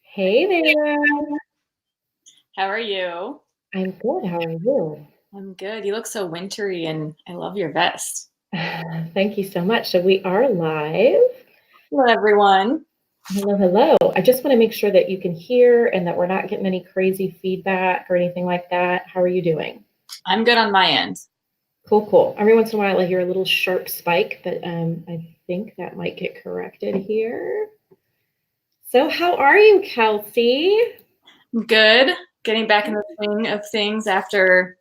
Hey there. How are you? I'm good. How are you? I'm good. You look so wintry and I love your vest. Thank you so much. So we are live. Hello, everyone. Hello, hello. I just want to make sure that you can hear and that we're not getting any crazy feedback or anything like that. How are you doing? I'm good on my end. Cool, cool. Every once in a while I hear a little sharp spike, but I think that might get corrected here. So how are you, Kelsey? Good. Getting back in the swing of things after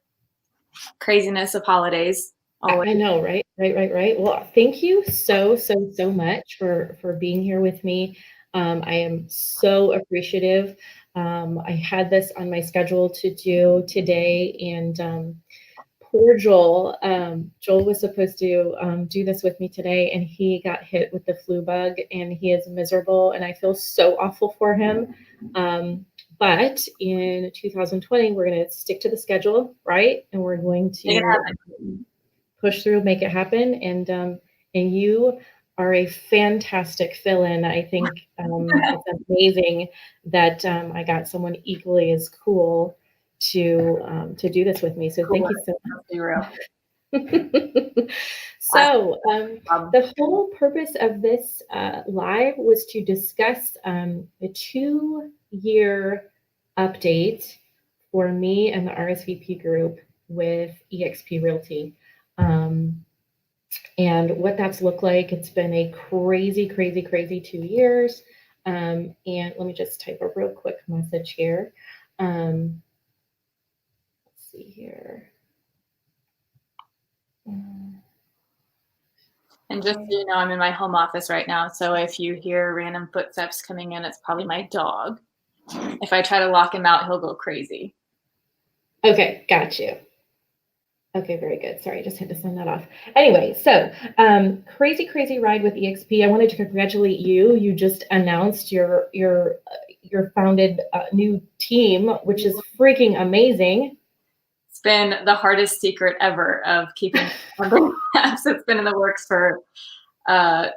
craziness of holidays. I Always. know, right? Right. Well, thank you so much for being here with me. I am so appreciative. I had this on my schedule to do today, and poor Joel. Joel was supposed to do this with me today, and he got hit with the flu bug, and he is miserable, and I feel so awful for him. But in 2020, we're going to stick to the schedule, right? And we're going Make it to happen. push through, make it happen. And you are a fantastic fill-in. I think it's amazing that I got someone equally as cool to do this with me. So Cool. thank you so Let's be real. much. So the whole purpose of this live was to discuss the 2-year update for me and the RSVP group with eXp Realty. And what that's looked like. It's been a crazy 2 years. And let me just type a real quick message here. Let's see here. And just so you know, I'm in my home office right now. So if you hear random footsteps coming in, it's probably my dog. If I try to lock him out, he'll go crazy. Okay, got you. Okay, very good. Sorry, I just had to send that off. Anyway, so crazy ride with eXp. I wanted to congratulate you. You just announced your founded new team, which is freaking amazing. It's been the hardest secret ever of keeping apps. It's been in the works for a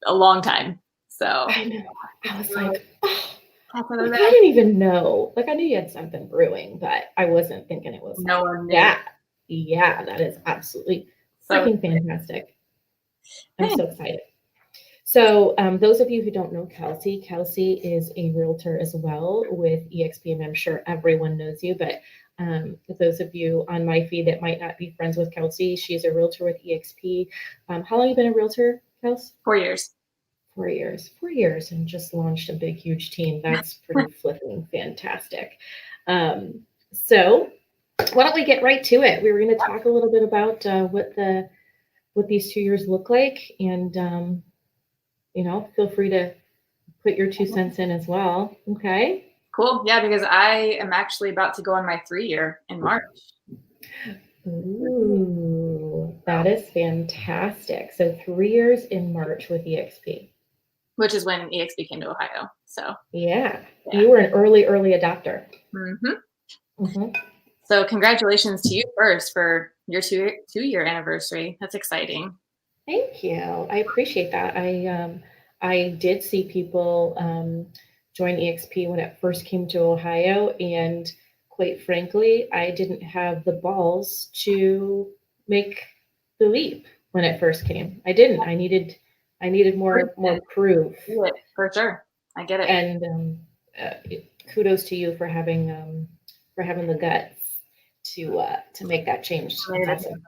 long time. So I know. I was like, oh, I didn't even know. Like I knew you had something brewing, but I wasn't thinking it was no like one knew. that. Yeah, that is absolutely freaking fantastic. I'm so excited. So those of you who don't know Kelsey, Kelsey is a realtor as well with eXp, and I'm sure everyone knows you, but those of you on my feed that might not be friends with Kelsey, she's a realtor with eXp. How long have you been a realtor, Kelsey? 4 years. 4 years. 4 years, and just launched a big, huge team. That's pretty flipping fantastic. So why don't we get right to it? We were going to talk a little bit about what these 2 years look like, and feel free to put your 2 cents in as well. Okay. Cool. Yeah, because I am actually about to go on my 3-year in March. Ooh, that is fantastic. So 3 years in March with eXp. Which is when eXp came to Ohio. So yeah. You were an early adopter. Mm-hmm. Mm-hmm. So congratulations to you first for your 2-year anniversary. That's exciting. Thank you. I appreciate that. I did see people join eXp when it first came to Ohio, and quite frankly, I didn't have the balls to make the leap when it first came. I didn't. I needed more proof. For sure, I get it. And kudos to you for having the guts to make that change. That's awesome.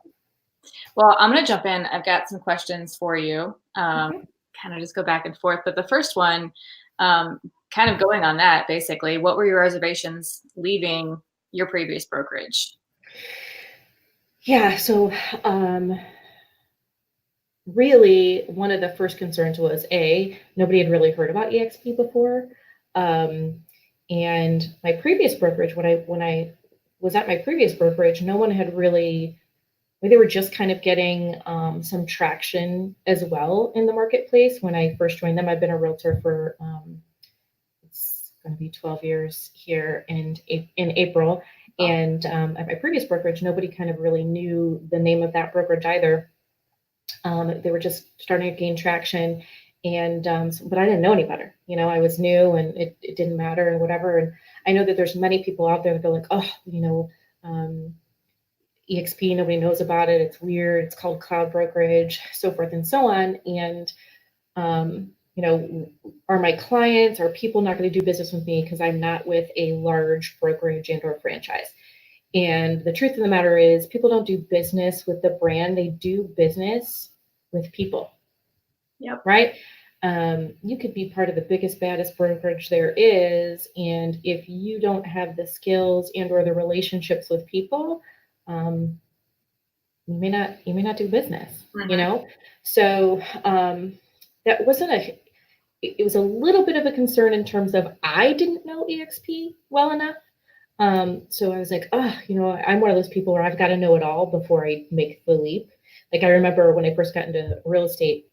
Well, I'm going to jump in. I've got some questions for you. Kind of just go back and forth. But the first one, kind of going on that, basically, what were your reservations leaving your previous brokerage? Yeah, so really one of the first concerns was nobody had really heard about eXp before. And my previous brokerage, when I was at my previous brokerage, no one had really, they were just kind of getting some traction as well in the marketplace when I first joined them. I've been a realtor for it's going to be 12 years here in April. And at my previous brokerage, nobody kind of really knew the name of that brokerage either. They were just starting to gain traction. And but I didn't know any better. I was new, and it didn't matter and whatever. And I know that there's many people out there that go like, oh, um, EXP, nobody knows about it. It's weird. It's called cloud brokerage, so forth and so on. And are my clients, are people not going to do business with me because I'm not with a large brokerage and or franchise? And the truth of the matter is, people don't do business with the brand. They do business with people. Yep. Right? You could be part of the biggest, baddest brokerage there is, and if you don't have the skills and or the relationships with people, you may not do business. So that wasn't it was a little bit of a concern in terms of I didn't know EXP well enough. So I was like, I'm one of those people where I've got to know it all before I make the leap. Like I remember when I first got into real estate,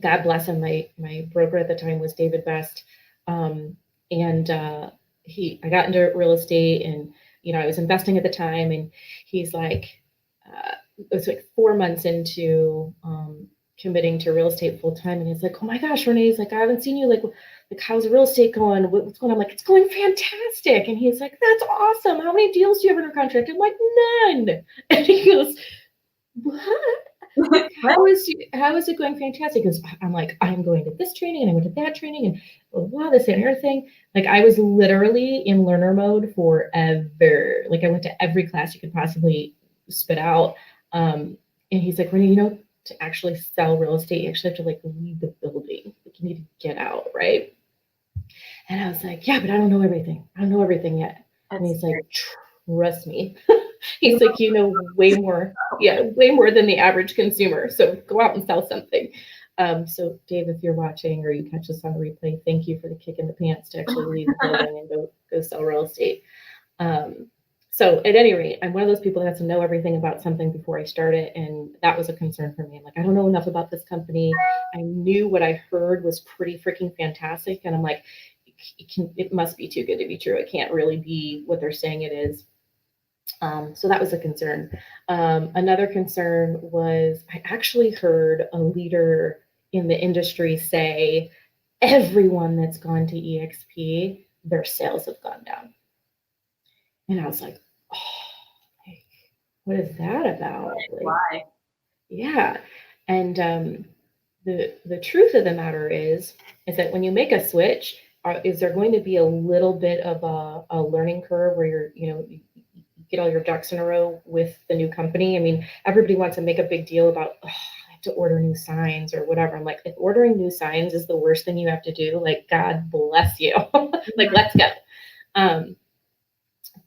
God bless him, my broker at the time was David Best. And I got into real estate, and I was investing at the time, and he's like, it was like 4 months into committing to real estate full time, and he's like, oh my gosh, Renee, he's like, I haven't seen you, like how's real estate going? What's going on? I'm like, it's going fantastic. And he's like, that's awesome. How many deals do you have under contract? I'm like, none. And he goes, what? How is it going fantastic? Because I'm like, I'm going to this training and I went to that training and wow, this and everything. Like I was literally in learner mode forever. Like I went to every class you could possibly spit out. And he's like, Renee, to actually sell real estate, you actually have to like leave the building. Like you need to get out, right? And I was like, yeah, but I don't know everything. I don't know everything yet. And he's like, trust me. He's like, way more. Yeah, way more than the average consumer. So go out and sell something. So Dave, if you're watching or you catch this on replay, thank you for the kick in the pants to actually leave the building and go sell real estate. So at any rate, I'm one of those people that has to know everything about something before I start it. And that was a concern for me. I'm like, I don't know enough about this company. I knew what I heard was pretty freaking fantastic. And I'm like, it must be too good to be true. It can't really be what they're saying it is. So that was a concern. Another concern was I actually heard a leader in the industry say, everyone that's gone to eXp, their sales have gone down. And I was like, oh, what is that about? Like, why? Yeah. And the truth of the matter is that when you make a switch, is there going to be a little bit of a learning curve where you get all your ducks in a row with the new company? I mean, everybody wants to make a big deal about, I have to order new signs or whatever. I'm like, if ordering new signs is the worst thing you have to do, like, God bless you. Like, let's go.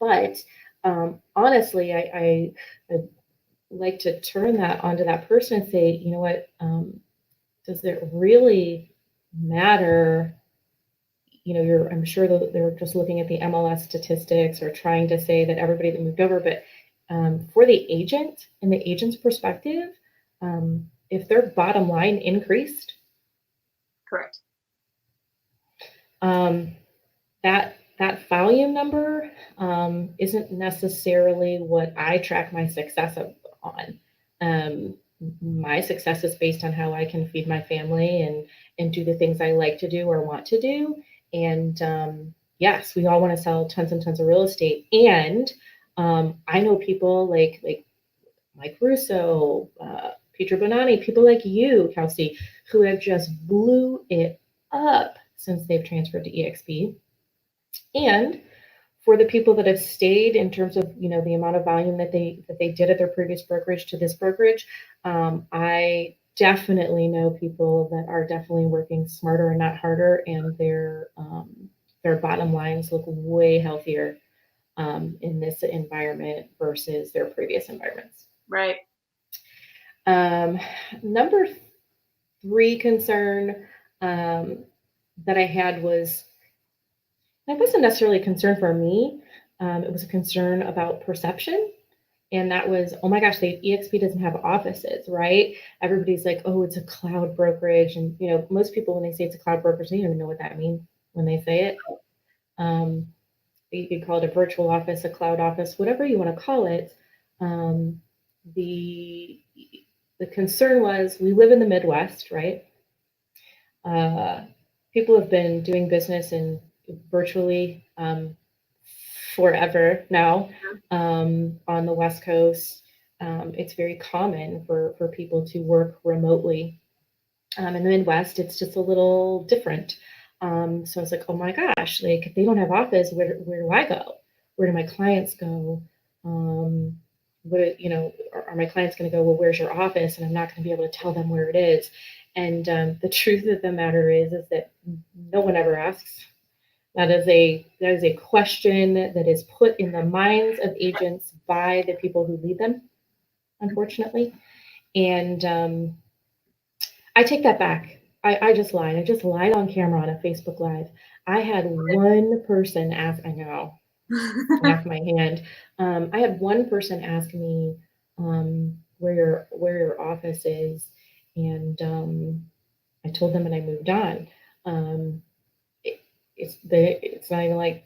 But honestly, I like to turn that onto that person and say, you know what, does it really matter? I'm sure that they're just looking at the MLS statistics or trying to say that everybody that moved over, but for the agent and the agent's perspective, if their bottom line increased, correct, that volume number isn't necessarily what I track my success on. My success is based on how I can feed my family and do the things I like to do or want to do. And yes, we all want to sell tons and tons of real estate. And I know people like Mike Russo, Peter Bonanni, people like you, Kelsey, who have just blew it up since they've transferred to eXp. And for the people that have stayed in terms of the amount of volume that they did at their previous brokerage to this brokerage, I definitely know people that are definitely working smarter and not harder, and their bottom lines look way healthier in this environment versus their previous environments. Right. Number 3 concern that I had was, it wasn't necessarily a concern for me. It was a concern about perception. And that was, oh my gosh, eXp doesn't have offices, right? Everybody's like, oh, it's a cloud brokerage. And, most people, when they say it's a cloud brokerage, they don't even know what that means when they say it. You could call it a virtual office, a cloud office, whatever you want to call it. The concern was, we live in the Midwest, right? People have been doing business in virtually forever now on the West Coast. It's very common for people to work remotely. In the Midwest, it's just a little different. So I was like, oh my gosh, like if they don't have office, where do I go? Where do my clients go? Are my clients going to go, well, where's your office? And I'm not going to be able to tell them where it is. And the truth of the matter is that no one ever asks. That is a question that is put in the minds of agents by the people who lead them, unfortunately. And I take that back. I just lied. I just lied on camera on a Facebook Live. I had one person ask, I know, half my hand. I had one person ask me where your office is, and I told them and I moved on. Um, it's not even like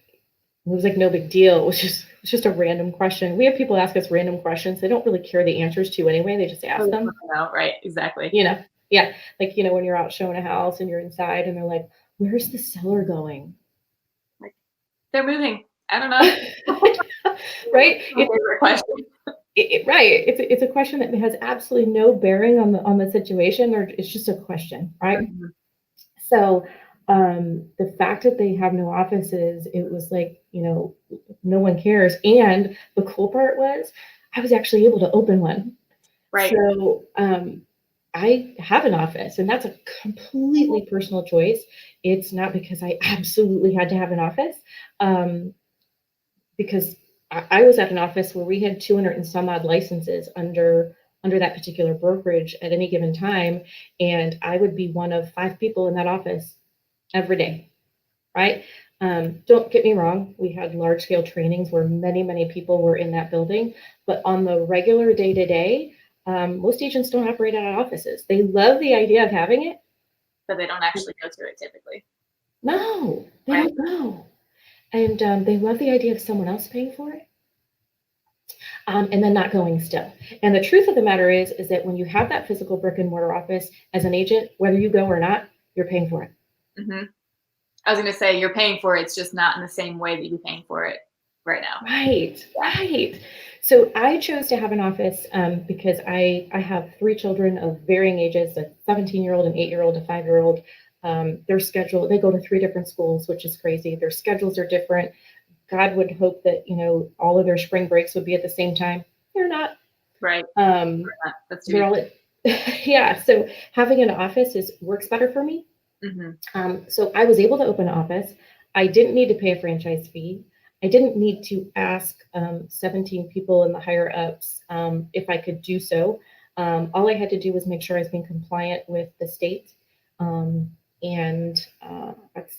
it was like no big deal. It was just a random question. We have people ask us random questions they don't really care the answers to anyway. They just ask them. Right, exactly. Yeah, like when you're out showing a house and you're inside and they're like, "Where's the seller going?" Like, they're moving. I don't know. Right? My favorite question. Right. It's a question that has absolutely no bearing on the situation, or it's just a question, right? Mm-hmm. So the fact that they have no offices, it was like, no one cares. And the cool part was I was actually able to open one. Right. So I have an office, and that's a completely personal choice. It's not because I absolutely had to have an office, because I was at an office where we had 200 and some odd licenses under that particular brokerage at any given time, and I would be one of 5 people in that office every day, right? Don't get me wrong, we had large scale trainings where many, many people were in that building, but on the regular day to day, most agents don't operate out of offices. They love the idea of having it, but they don't actually go to it typically. No, they Right. don't go. And they love the idea of someone else paying for it. And then not going still. And the truth of the matter is that when you have that physical brick and mortar office as an agent, whether you go or not, you're paying for it. Mm-hmm. I was going to say you're paying for it. It's just not in the same way that you're paying for it right now. Right. So I chose to have an office because I have 3 children of varying ages, a 17-year-old, an 8-year-old, a 5-year-old. Their schedule, they go to 3 different schools, which is crazy. Their schedules are different. God would hope that, all of their spring breaks would be at the same time. They're not. Right. That's they're all yeah. So having an office works better for me. Mm-hmm. So I was able to open an office. I didn't need to pay a franchise fee. I didn't need to ask 17 people in the higher ups if I could do so. All I had to do was make sure I was being compliant with the state, and that's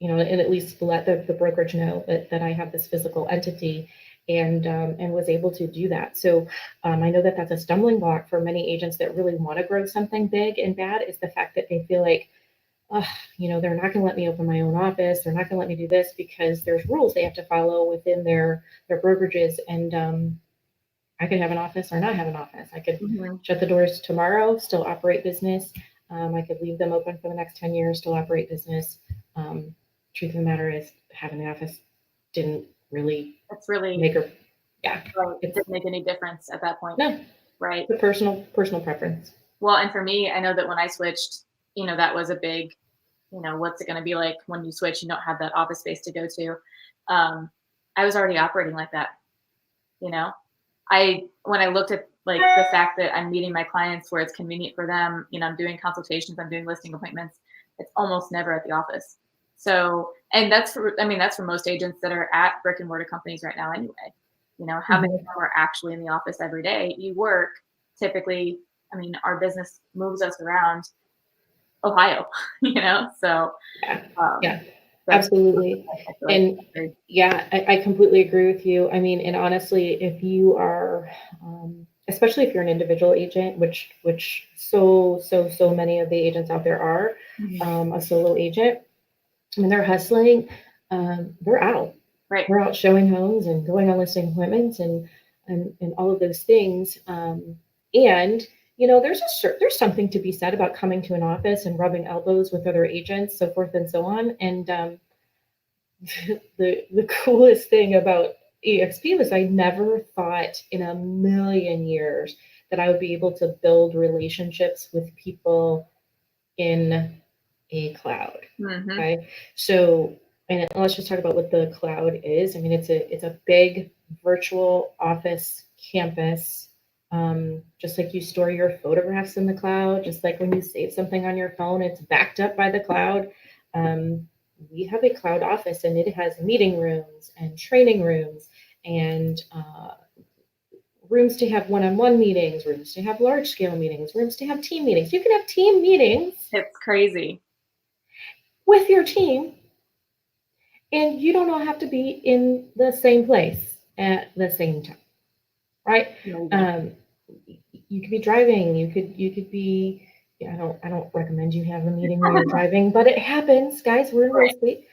and at least let the brokerage know that I have this physical entity, and was able to do that. So I know that that's a stumbling block for many agents that really want to grow something big and bad, is the fact that they feel like, they're not going to let me open my own office. They're not going to let me do this because there's rules they have to follow within their brokerages. And I could have an office or not have an office. I could shut the doors tomorrow, still operate business. I could leave them open for the next 10 years, still operate business. Truth of the matter is, having the office didn't really make her. Yeah, it didn't make any difference at that point. No, right. It's a personal preference. Well, and for me, I know that when I switched, that was a big, what's it going to be like when you switch? You don't have that office space to go to. I was already operating like that. When I looked at like the fact that I'm meeting my clients where it's convenient for them, I'm doing consultations, I'm doing listing appointments. It's almost never at the office. So, and that's for most agents that are at brick and mortar companies right now anyway. How many of them are actually in the office every day? You work typically, our business moves us around Ohio, so. Yeah, absolutely. And yeah, I completely agree with you. And honestly, if you are, especially if you're an individual agent, which so many of the agents out there are, a solo agent, they're hustling, they're out. Right. We're out showing homes and going on listing appointments and all of those things. And there's something to be said about coming to an office and rubbing elbows with other agents, so forth and so on. And the coolest thing about eXp was I never thought in a million years that I would be able to build relationships with people in a cloud. Mm-hmm. Okay. So, and let's just talk about what the cloud is. I mean, it's a big virtual office campus. Just like you store your photographs in the cloud, just like when you save something on your phone, it's backed up by the cloud. We have a cloud office, and it has meeting rooms and training rooms and rooms to have one-on-one meetings, rooms to have large-scale meetings, rooms to have team meetings. You can have team meetings. It's crazy. With your team, and you don't all have to be in the same place at the same time, right? You could be driving. You could be. I don't recommend you have a meeting when you're driving, but it happens, guys. We're in real estate.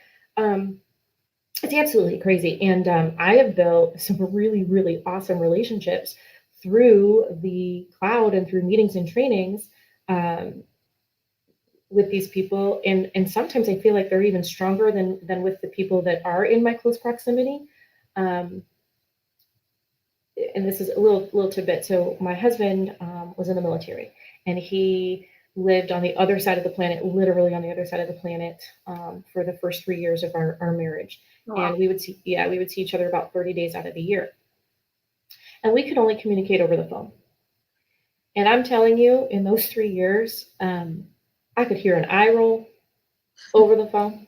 It's absolutely crazy, and I have built some really, really awesome relationships through the cloud and through meetings and trainings. With these people, and sometimes I feel like they're even stronger than with the people that are in my close proximity. And this is a little tidbit. So my husband was in the military, and he lived on the other side of the planet, literally on the other side of the planet, for the first 3 years of our marriage. Wow. And we would see each other about 30 days out of the year, and we could only communicate over the phone. And I'm telling you, in those 3 years, I could hear an eye roll over the phone.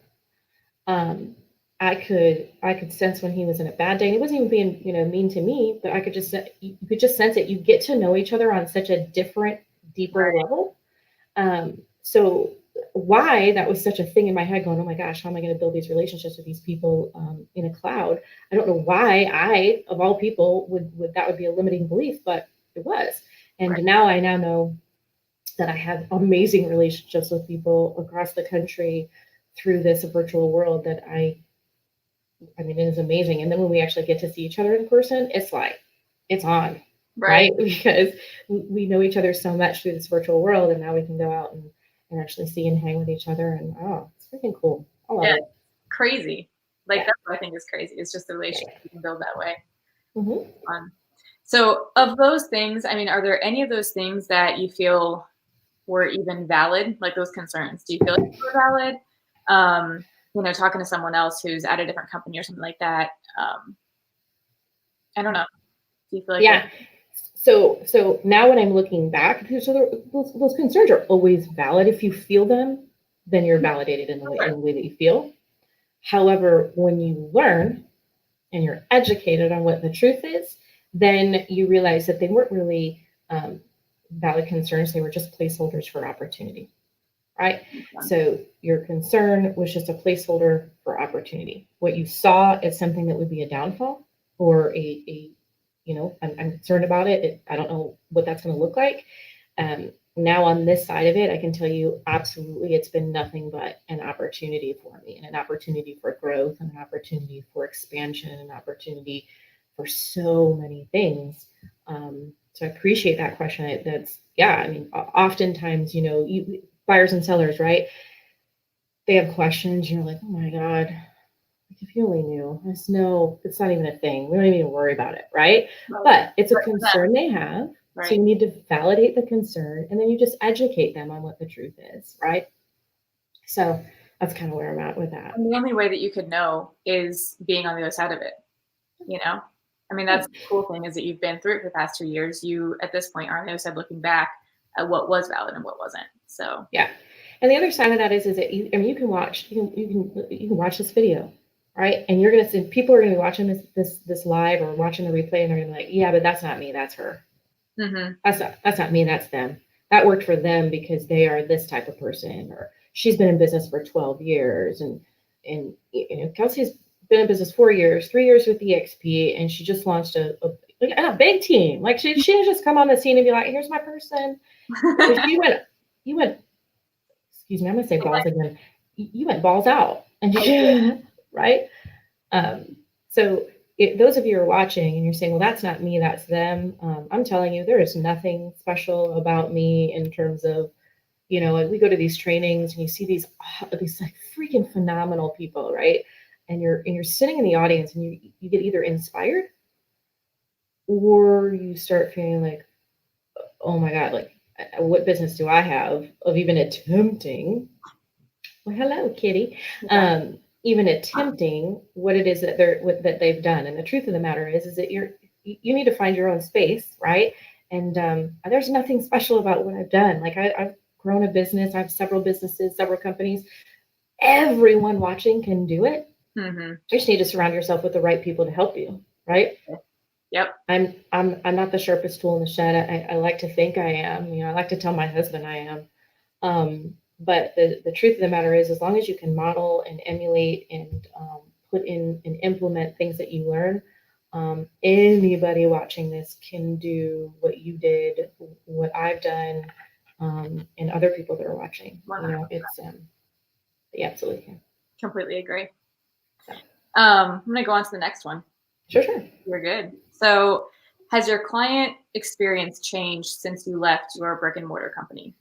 I could sense when he was in a bad day. And he wasn't even being, mean to me, but you could just sense it. You get to know each other on such a different, deeper level. So why that was such a thing in my head going, oh my gosh, how am I going to build these relationships with these people in a cloud? I don't know why I, of all people, would that would be a limiting belief, but it was. And now I know that I have amazing relationships with people across the country through this virtual world that I mean, it is amazing. And then when we actually get to see each other in person, it's like, it's on, right? Because we know each other so much through this virtual world, and now we can go out and actually see and hang with each other. And it's freaking cool. I love it. Crazy. That's what I think is crazy. It's just the relationship you can build that way. Mm-hmm. So of those things, I mean, are there any of those things that you feel were even valid, like those concerns? Do you feel like they were valid? Talking to someone else who's at a different company or something like that. I don't know. Do you feel like yeah. So now when I'm looking back, those concerns are always valid. If you feel them, then you're validated in the way that you feel. However, when you learn and you're educated on what the truth is, then you realize that they weren't really valid concerns. They were just placeholders for opportunity, right? So your concern was just a placeholder for opportunity. What you saw as something that would be a downfall or I'm concerned about it. I don't know what that's going to look like. Now on this side of it, I can tell you absolutely it's been nothing but an opportunity for me, and an opportunity for growth, and an opportunity for expansion, and an opportunity for so many things. So I appreciate that question. Oftentimes, buyers and sellers, right? They have questions. You're like, oh my God, if you only knew. It's not even a thing. We don't even worry about it, right? But it's a concern they have. Right. So you need to validate the concern, and then you just educate them on what the truth is, right? So that's kind of where I'm at with that. And the only way that you could know is being on the other side of it, I mean, that's the cool thing is that you've been through it for the past 2 years. You, at this point, are on the other side looking back at what was valid and what wasn't. So yeah. And the other side of that is that you can watch this video, right? And you're gonna see people are gonna be watching this live or watching the replay, and they're gonna be like, yeah, but that's not me, that's her. Mm-hmm. That's not me, that's them. That worked for them because they are this type of person, or she's been in business for 12 years, and Kelsey's been in business 4 years, 3 years with eXp, and she just launched a big team. Like she didn't just come on the scene and be like, here's my person. You went, excuse me, I'm gonna say balls again. You went balls out, and right. So those of you who are watching and you're saying, well, that's not me, that's them. I'm telling you, there is nothing special about me in terms of, we go to these trainings and you see these like freaking phenomenal people, right? And you're sitting in the audience and you get either inspired or you start feeling like, oh my God, like what business do I have of even attempting? Well, hello, kitty. Even attempting what it is that that they've done. And the truth of the matter is that you need to find your own space, right? And there's nothing special about what I've done. Like I've grown a business. I have several businesses, several companies. Everyone watching can do it. You just need to surround yourself with the right people to help you, right? Yep. I'm not the sharpest tool in the shed. I like to think I am. I like to tell my husband I am. But the truth of the matter is, as long as you can model and emulate and put in and implement things that you learn, anybody watching this can do what you did, what I've done, and other people that are watching. 100%. It's yeah, absolutely. Completely agree. So, I'm going to go on to the next one. Sure. You're good. So, has your client experience changed since you left your brick and mortar company?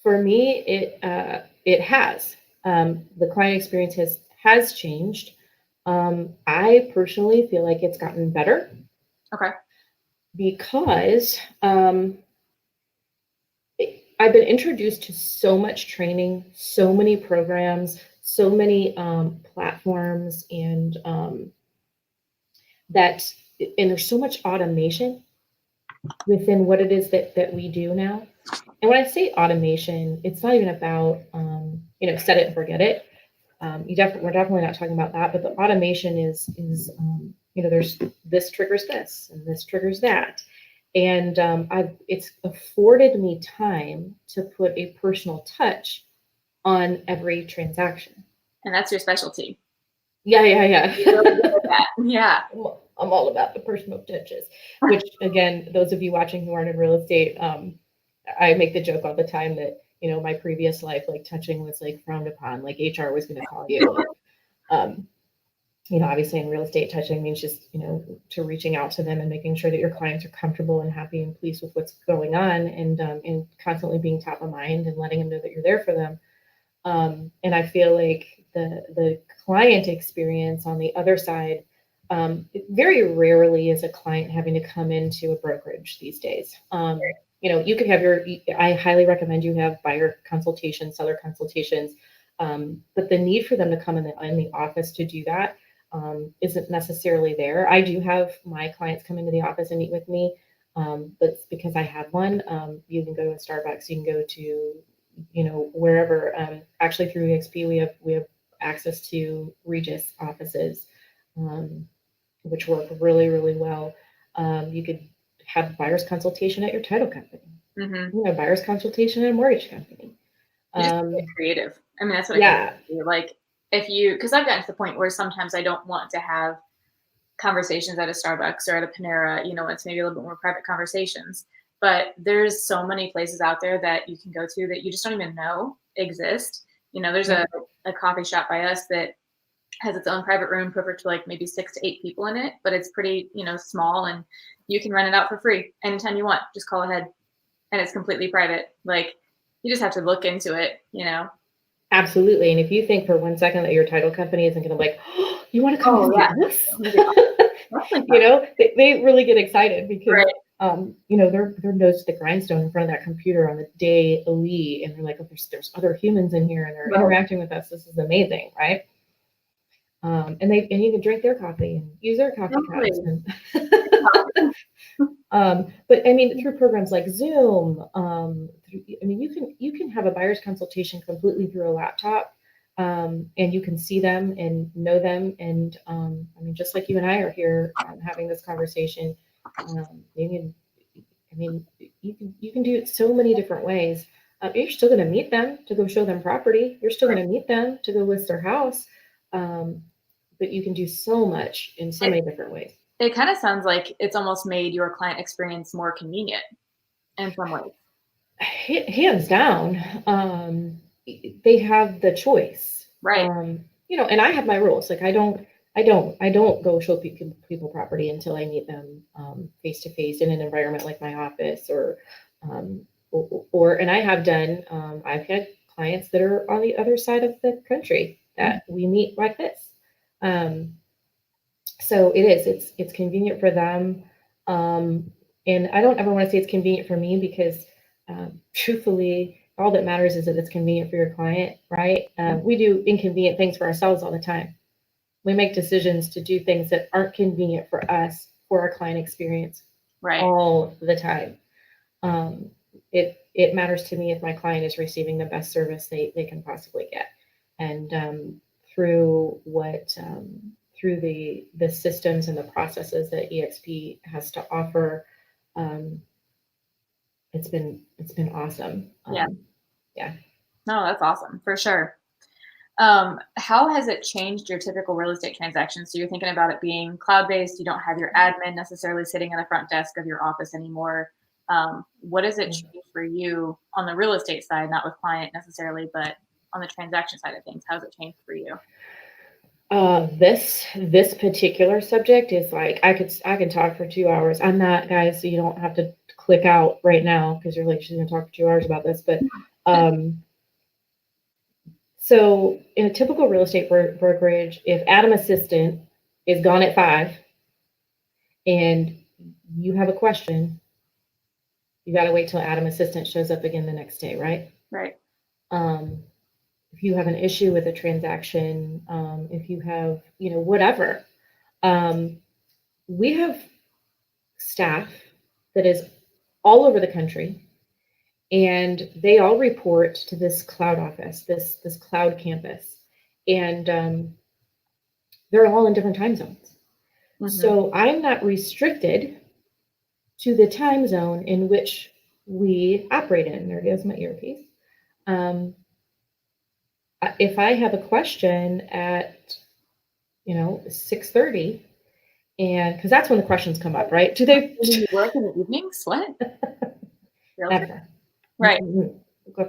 For me, it has. The client experience has changed. I personally feel like it's gotten better. Okay. Because I've been introduced to so much training, so many programs, so many platforms, and there's so much automation within what it is that we do now. And when I say automation, it's not even about set it and forget it. We're definitely not talking about that. But the automation is there's this triggers this and this triggers that, and it's afforded me time to put a personal touch on every transaction. And that's your specialty. Yeah. Yeah. I'm all about the personal touches, which again, those of you watching who aren't in real estate, I make the joke all the time that, my previous life, like touching was like frowned upon, like HR was going to call you. Obviously in real estate, touching means just, to reaching out to them and making sure that your clients are comfortable and happy and pleased with what's going on, and constantly being top of mind and letting them know that you're there for them. And I feel like the client experience on the other side, very rarely is a client having to come into a brokerage these days. You could have I highly recommend you have buyer consultations, seller consultations, but the need for them to come in the office to do that isn't necessarily there. I do have my clients come into the office and meet with me, but it's because I have one. You can go to a Starbucks, you can go to, wherever. Actually, through eXp, we have access to Regis offices, which work really, really well. You could have buyer's consultation at your title company. Buyer's consultation at a mortgage company. You just get creative. I mean, that's what I think. Like, because I've gotten to the point where sometimes I don't want to have conversations at a Starbucks or at a Panera, it's maybe a little bit more private conversations. But there's so many places out there that you can go to that you just don't even know exist. There's a coffee shop by us that has its own private room, perfect for like maybe 6 to 8 people in it, but it's pretty, small, and you can rent it out for free anytime you want. Just call ahead, and it's completely private. Like, you just have to look into it, Absolutely. And if you think for 1 second that your title company isn't going to like, oh, you want to come and do this? They really get excited because, right. Their nose to the grindstone in front of that computer on the daily, and they're like, oh, there's other humans in here and they're interacting with us. This is amazing, right? And you can drink their coffee and use their coffee cups. But I mean, through programs like Zoom, you can have a buyer's consultation completely through a laptop, and you can see them and know them. And just like you and I are here having this conversation, you can do it so many different ways. You're still going to meet them to go show them property. You're still going to meet them to go list their house. But you can do so much in so many different ways. It kind of sounds like it's almost made your client experience more convenient in some ways. Hands down, they have the choice. Right. and I have my rules. Like I don't go show people property until I meet them face to face in an environment like my office um, and I have done. I've had clients that are on the other side of the country that we meet like this. Um, so it is. It's convenient for them, and I don't ever want to say it's convenient for me because, truthfully, all that matters is that it's convenient for your client, right? We do inconvenient things for ourselves all the time. We make decisions to do things that aren't convenient for us for our client experience Right. all the time. Um, it matters to me if my client is receiving the best service they can possibly get, and through through the systems and the processes that eXp has to offer, um, it's been awesome. Yeah. Yeah. No, that's awesome for sure. How has it changed your typical real estate transaction? So you're thinking about it being cloud-based. You don't have your admin necessarily sitting in the front desk of your office anymore. What does it change for you on the real estate side, not with client necessarily, but on the transaction side of things? How's it changed for you? This particular subject is like I can talk for 2 hours. I'm not, guys, so you don't have to click out right now because you're like, she's gonna talk for 2 hours about this. But um, so in a typical real estate brokerage, if Adam Assistant is gone at 5 and you have a question, you got to wait till Adam Assistant shows up again the next day, right? Right. Um, if you have an issue with a transaction, if you have, whatever, um, we have staff that is all over the country, and they all report to this cloud office, this cloud campus, and they're all in different time zones. Mm-hmm. So I'm not restricted to the time zone in which we operate in. There goes my earpiece. Um, if I have a question at 6:30, and because that's when the questions come up, right? Do they Do you work in the evenings? What? Realtor? never? Right.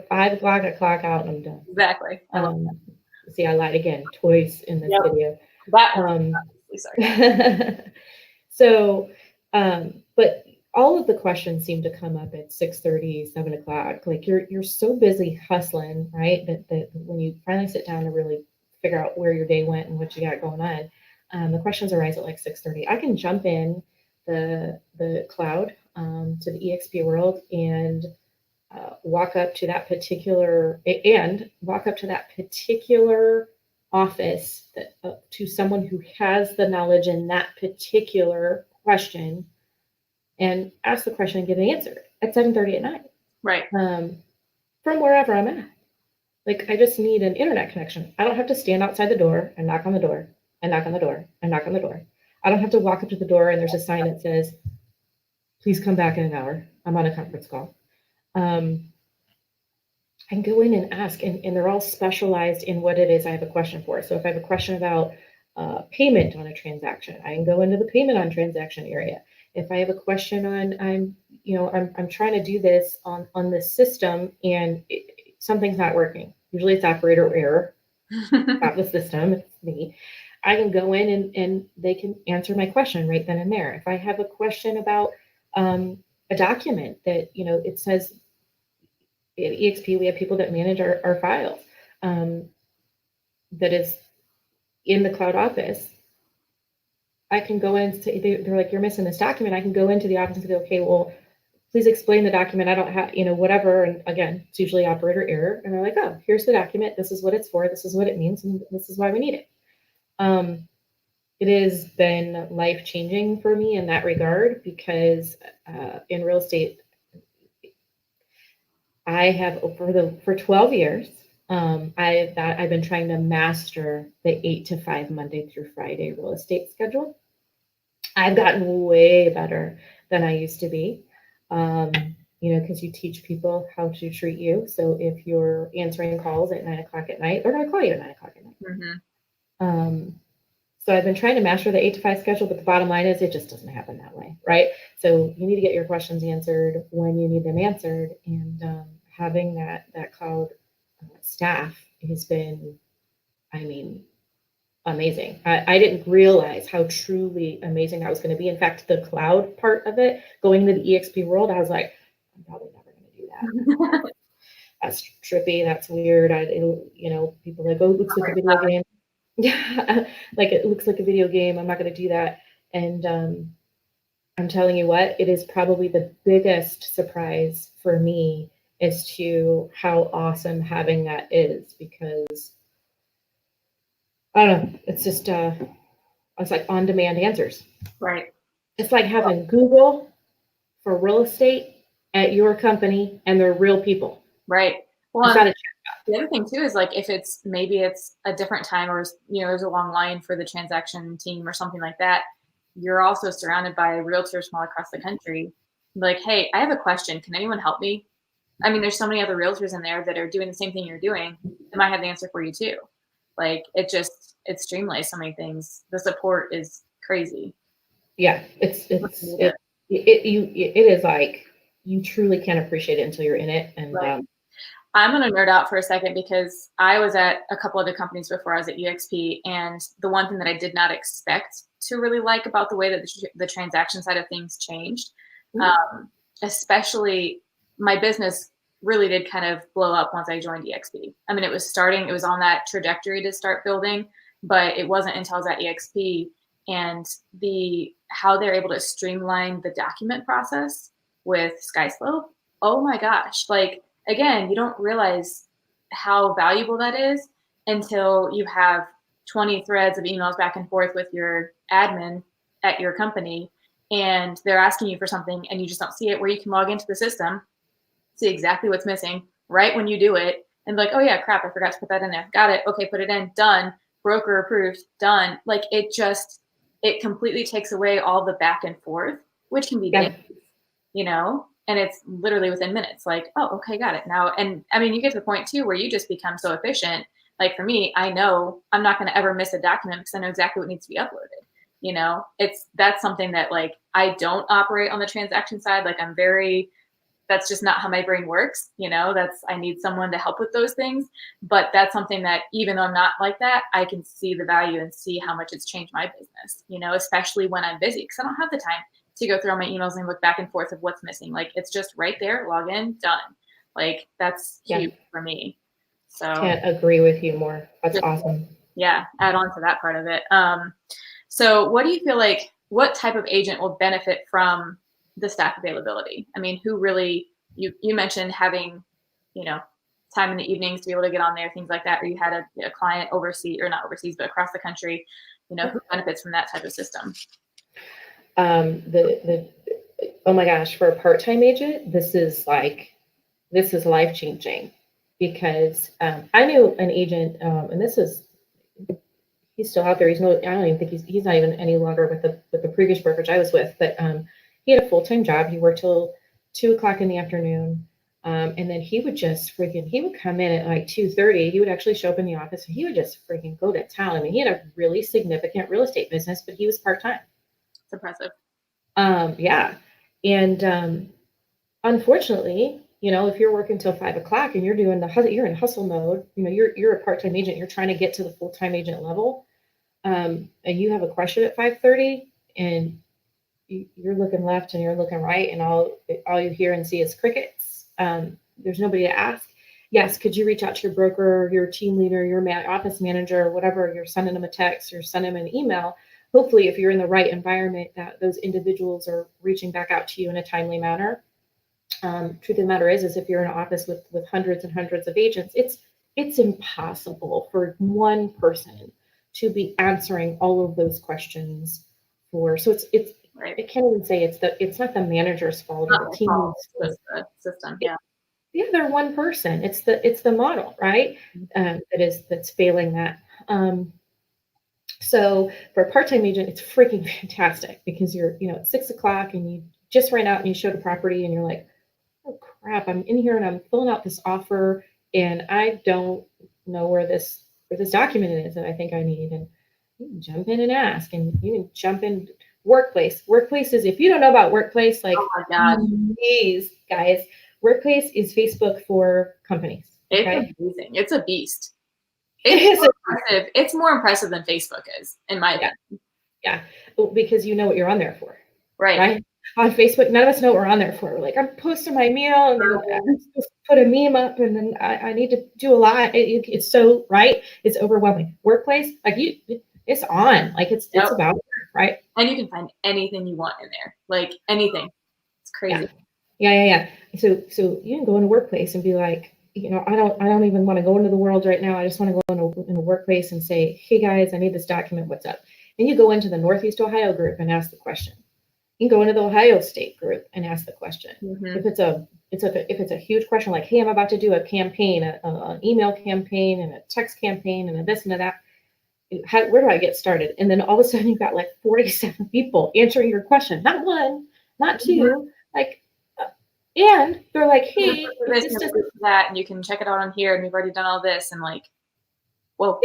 5 o'clock, I clock out, and I'm done. Exactly. I love See, I lied again. Toys in this Yep. video. that one. Sorry. So, but all of the questions seem to come up at 6:30, 7 o'clock. Like you're so busy hustling, right? That when you finally sit down to really figure out where your day went and what you got going on, the questions arise at like 6:30. I can jump in the cloud to the eXp world and walk up to that particular office to someone who has the knowledge in that particular question and ask the question and get an answer at 7:30 at night. Right. From wherever I'm at. Like I just need an internet connection. I don't have to stand outside the door and knock on the door and knock on the door and knock on the door. I don't have to walk up to the door and there's a sign that says, please come back in an hour. I'm on a conference call. I can go in and ask, and they're all specialized in what it is I have a question for. So if I have a question about payment on a transaction, I can go into the payment on transaction area. If I have a question on, I'm trying to do this on this system and something's not working. Usually it's operator error, not the system, it's me. I can go in and they can answer my question right then and there. If I have a question about a document that, it says, at eXp, we have people that manage our files that is in the cloud office. I can go in and say, they're like, you're missing this document. I can go into the office and say, okay, well, please explain the document. I don't have, whatever. And again, it's usually operator error. And they're like, oh, here's the document. This is what it's for. This is what it means. And this is why we need it. It has been life-changing for me in that regard because in real estate, I have for 12 years, I've been trying to master the 8 to 5 Monday through Friday real estate schedule. I've gotten way better than I used to be, because you teach people how to treat you. So if you're answering calls at 9 o'clock at night, they're going to call you at 9 o'clock at night. Mm-hmm. So I've been trying to master the 8 to 5 schedule, but the bottom line is it just doesn't happen that way, right? So you need to get your questions answered when you need them answered, and having that cloud staff has been, amazing. I didn't realize how truly amazing that was going to be. In fact, the cloud part of it, going into the eXp world, I was like, I'm probably never going to do that. That's trippy. That's weird. People are like, oh, it looks like a video game. Yeah, like it looks like a video game. I'm not going to do that. And I'm telling you what, it is probably the biggest surprise for me as to how awesome having that is, because I don't know, it's just it's like on-demand answers. Right. It's like having Google for real estate at your company, and they're real people. Right. Well, It's not a the other thing too is like if it's maybe it's a different time, or there's a long line for the transaction team or something like that, you're also surrounded by realtors from all across the country. Like, hey, I have a question. Can anyone help me? I mean, there's so many other realtors in there that are doing the same thing you're doing. They might have the answer for you too. Like it streamlines so many things. The support is crazy. Yeah, it is like you truly can't appreciate it until you're in it. And right. I'm going to nerd out for a second because I was at a couple other companies before I was at eXp, and the one thing that I did not expect to really like about the way that the transaction side of things changed, especially my business really did kind of blow up once I joined eXp. I mean, it was on that trajectory to start building, but it wasn't until I was at eXp and how they're able to streamline the document process with SkySlope. Oh my gosh. Like, again, you don't realize how valuable that is until you have 20 threads of emails back and forth with your admin at your company, and they're asking you for something and you just don't see it, where you can log into the system, see exactly what's missing right when you do it, and be like, oh yeah, crap, I forgot to put that in there. Got it. Okay, put it in. Done. Broker approved. Done. Like it completely takes away all the back and forth, which can be days, and it's literally within minutes. Like, oh, okay, got it now. And I mean, you get to the point too where you just become so efficient. Like for me, I know I'm not going to ever miss a document because I know exactly what needs to be uploaded. That's something that like I don't operate on the transaction side. Like that's just not how my brain works. I need someone to help with those things. But that's something that even though I'm not like that, I can see the value and see how much it's changed my business, especially when I'm busy, because I don't have the time to go through all my emails and look back and forth of what's missing. Like it's just right there, log in, done. Like that's huge for me. So can't agree with you more. That's awesome. Yeah, add on to that part of it. So what do you feel like, what type of agent will benefit from the staff availability? I mean, who really, you mentioned having, time in the evenings to be able to get on there, things like that, or you had a client overseas, or not overseas, but across the country, who benefits from that type of system? Oh my gosh, for a part-time agent, this is life-changing, because I knew an agent, and he's still out there. I don't even think he's not even any longer with the previous brokerage I was with, but he had a full-time job. He worked till 2:00 in the afternoon. And then he would come in at like 2:30. He would actually show up in the office and he would just freaking go to town. I mean, he had a really significant real estate business, but he was part-time. It's impressive. Yeah. And unfortunately, if you're working till 5:00 and you're in hustle mode, you're a part-time agent, you're trying to get to the full-time agent level, and you have a question at 5:30 and you're looking left and you're looking right, and all you hear and see is crickets. There's nobody to ask. Yes, could you reach out to your broker, your team leader, your office manager, whatever? You're sending them a text or send them an email. Hopefully, if you're in the right environment, that those individuals are reaching back out to you in a timely manner. Truth of the matter is if you're in an office with hundreds and hundreds of agents, it's impossible for one person to be answering all of those questions so it's right. I can't even say it's not the manager's fault or the team's fault. The system. Yeah. Yeah, they're one person. It's the model, right? That's failing that. So for a part-time agent, it's freaking fantastic, because you're at 6:00 and you just ran out and you showed a property and you're like, oh crap, I'm in here and I'm filling out this offer and I don't know where this document is that I think I need. And you can jump in and ask, and you can jump in. Workplace is, if you don't know about Workplace, like, oh my God, please guys, Workplace is Facebook for companies. Okay? It's amazing. It's a beast. It's more impressive. It's more impressive than Facebook is, in my opinion. Yeah. Well, because you know what you're on there for. Right. Right? On Facebook, none of us know what we're on there for. We're like, I'm posting my meal and then I'm supposed to put a meme up and then I need to do a lot. It's so, right? It's overwhelming. Workplace, like it's on. Like it's about, right? And you can find anything you want in there. Like anything. It's crazy. Yeah. So you can go in a workplace and be like, you know, I don't even want to go into the world right now. I just want to go in a workplace and say, hey guys, I need this document. What's up? And you go into the Northeast Ohio group and ask the question. You can go into the Ohio State group and ask the question. If it's a huge question like, hey, I'm about to do a campaign, an email campaign and a text campaign and a this and a that. Where do I get started? And then all of a sudden you've got like 47 people answering your question, not one, not two, like, and they're like, hey, that, and you can check it out on here, and we've already done all this, and like, well,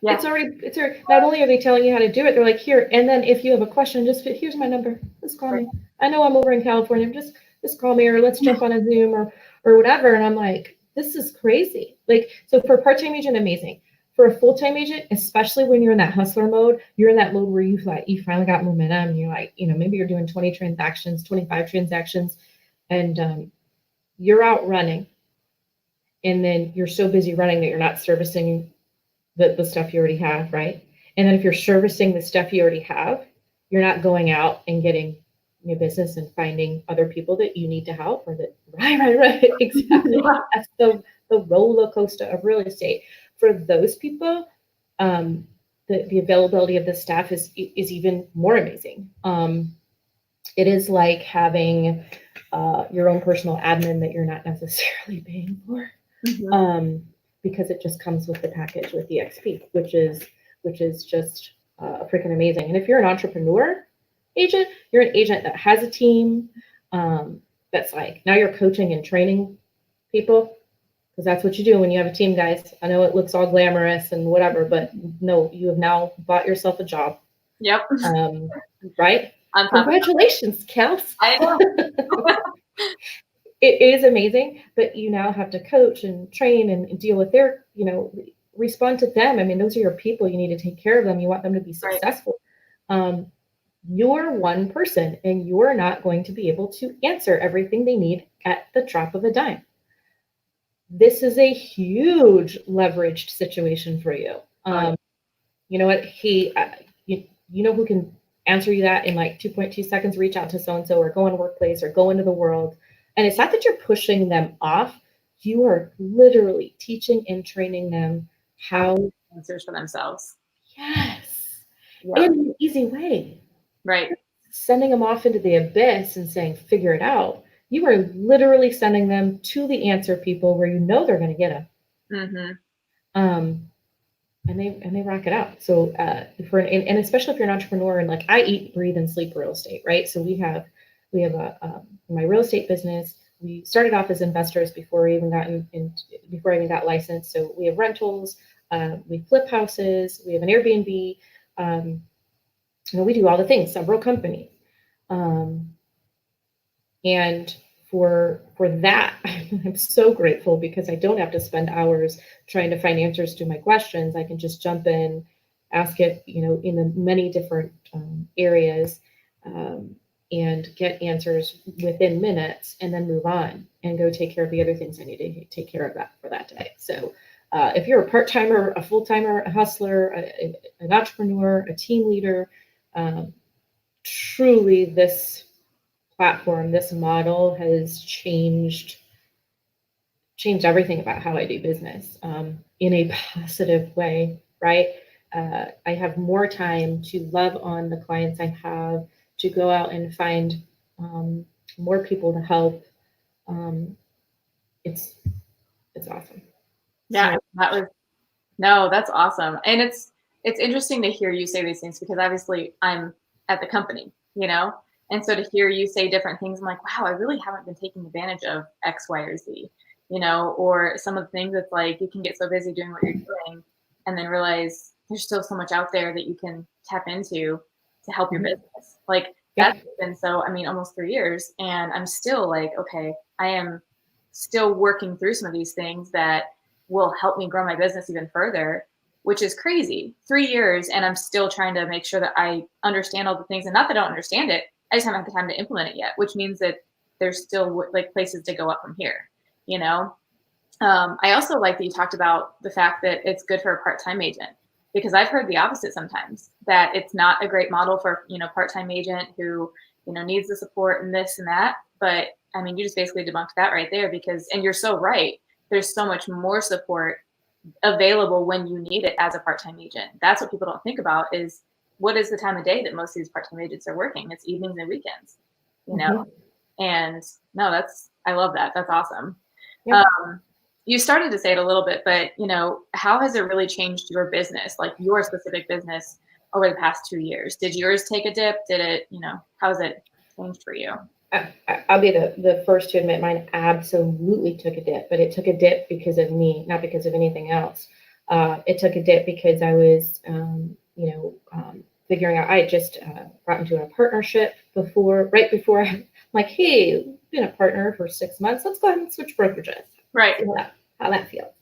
yeah. It's already not only are they telling you how to do it, they're like, here, and then if you have a question, here's my number, just call me. I know I'm over in California, just call me, or let's jump on a Zoom or whatever. And I'm like, this is crazy. Like, so for a part-time agent, amazing. For a full-time agent, especially when you're in that hustler mode, you're in that mode where you finally got momentum, and you're like, you know, maybe you're doing 20 transactions, 25 transactions, and you're out running, and then you're so busy running that you're not servicing the stuff you already have, right? And then if you're servicing the stuff you already have, you're not going out and getting new business and finding other people that you need to help, or that right, exactly. That's the roller coaster of real estate. For those people, the availability of the staff is even more amazing. It is like having your own personal admin that you're not necessarily paying for. Because it just comes with the package with eXp, which is just freaking amazing. And if you're an entrepreneur agent, you're an agent that has a team, that's like, now you're coaching and training people, because that's what you do when you have a team, guys. I know it looks all glamorous and whatever, but no, you have now bought yourself a job. Yep. Right? Congratulations, Kels. I know. It is amazing, but you now have to coach and train and deal with their, you know, respond to them. I mean, those are your people. You need to take care of them. You want them to be successful. You're one person, and you're not going to be able to answer everything they need at the drop of a dime. This is a huge leveraged situation for you. You know what? You know who can answer you that in like 2.2 seconds? Reach out to so-and-so, or go in a workplace, or go into the world. And it's not that you're pushing them off. You are literally teaching and training them how to answer for themselves. Yes. In an easy way. Right. Sending them off into the abyss and saying, figure it out. You are literally sending them to the answer people where you know they're going to get them. And they rock it out. So and especially if you're an entrepreneur, and like, I eat, breathe, and sleep real estate, right? So we have my real estate business. We started off as investors before I even got licensed. So we have rentals, we flip houses, we have an Airbnb, we do all the things, several companies. And for that, I'm so grateful, because I don't have to spend hours trying to find answers to my questions. I can just jump in, ask it, in the many different areas, and get answers within minutes, and then move on and go take care of the other things I need to take care of for that day. So if you're a part-timer, a full-timer, a hustler, an entrepreneur, a team leader, truly this platform, this model has changed everything about how I do business, in a positive way, right? I have more time to love on the clients I have, to go out and find more people to help. It's awesome. Yeah, that's awesome. And it's interesting to hear you say these things, because obviously I'm at the company, and so to hear you say different things, I'm like, wow, I really haven't been taking advantage of X, Y, or Z, or some of the things that's like, you can get so busy doing what you're doing and then realize there's still so much out there that you can tap into to help your business. Like, that's been almost 3 years, and I'm still like, okay, I am still working through some of these things that will help me grow my business even further. which is crazy. 3 years, and I'm still trying to make sure that I understand all the things, and not that I don't understand it, I just haven't had the time to implement it yet, which means that there's still like places to go up from here, you know? I also like that you talked about the fact that it's good for a part-time agent, because I've heard the opposite sometimes, that it's not a great model for, part-time agent who, needs the support and this and that. But I mean, you just basically debunked that right there, because, and you're so right, there's so much more support available when you need it as a part-time agent. That's what people don't think about, is what is the time of day that most of these part-time agents are working? It's evenings and weekends, you know? Mhm. And no, I love that. That's awesome. Yeah. You started to say it a little bit, but how has it really changed your business, like your specific business, over the past 2 years? Did yours take a dip? Did it, how's it changed for you? I'll be the first to admit mine absolutely took a dip, but it took a dip because of me, not because of anything else. It took a dip because I was, figuring out. I had just got into a partnership right before I'm like, hey, we've been a partner for 6 months. Let's go ahead and switch brokerages. Right. See how that feels.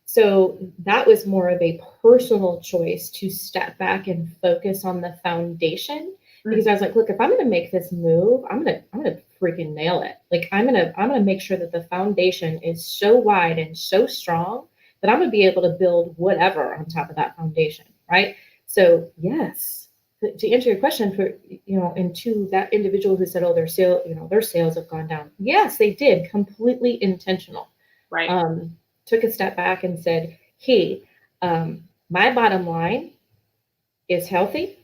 So that was more of a personal choice to step back and focus on the foundation, because I was like, look, if I'm going to make this move, I'm going to freaking nail it. Like I'm going to make sure that the foundation is so wide and so strong that I'm going to be able to build whatever on top of that foundation. Right. So yes, to answer your question, for, and to that individual who said, oh, their sales have gone down. Yes, they did. Completely intentional. Right. Took a step back and said, hey, my bottom line is healthy.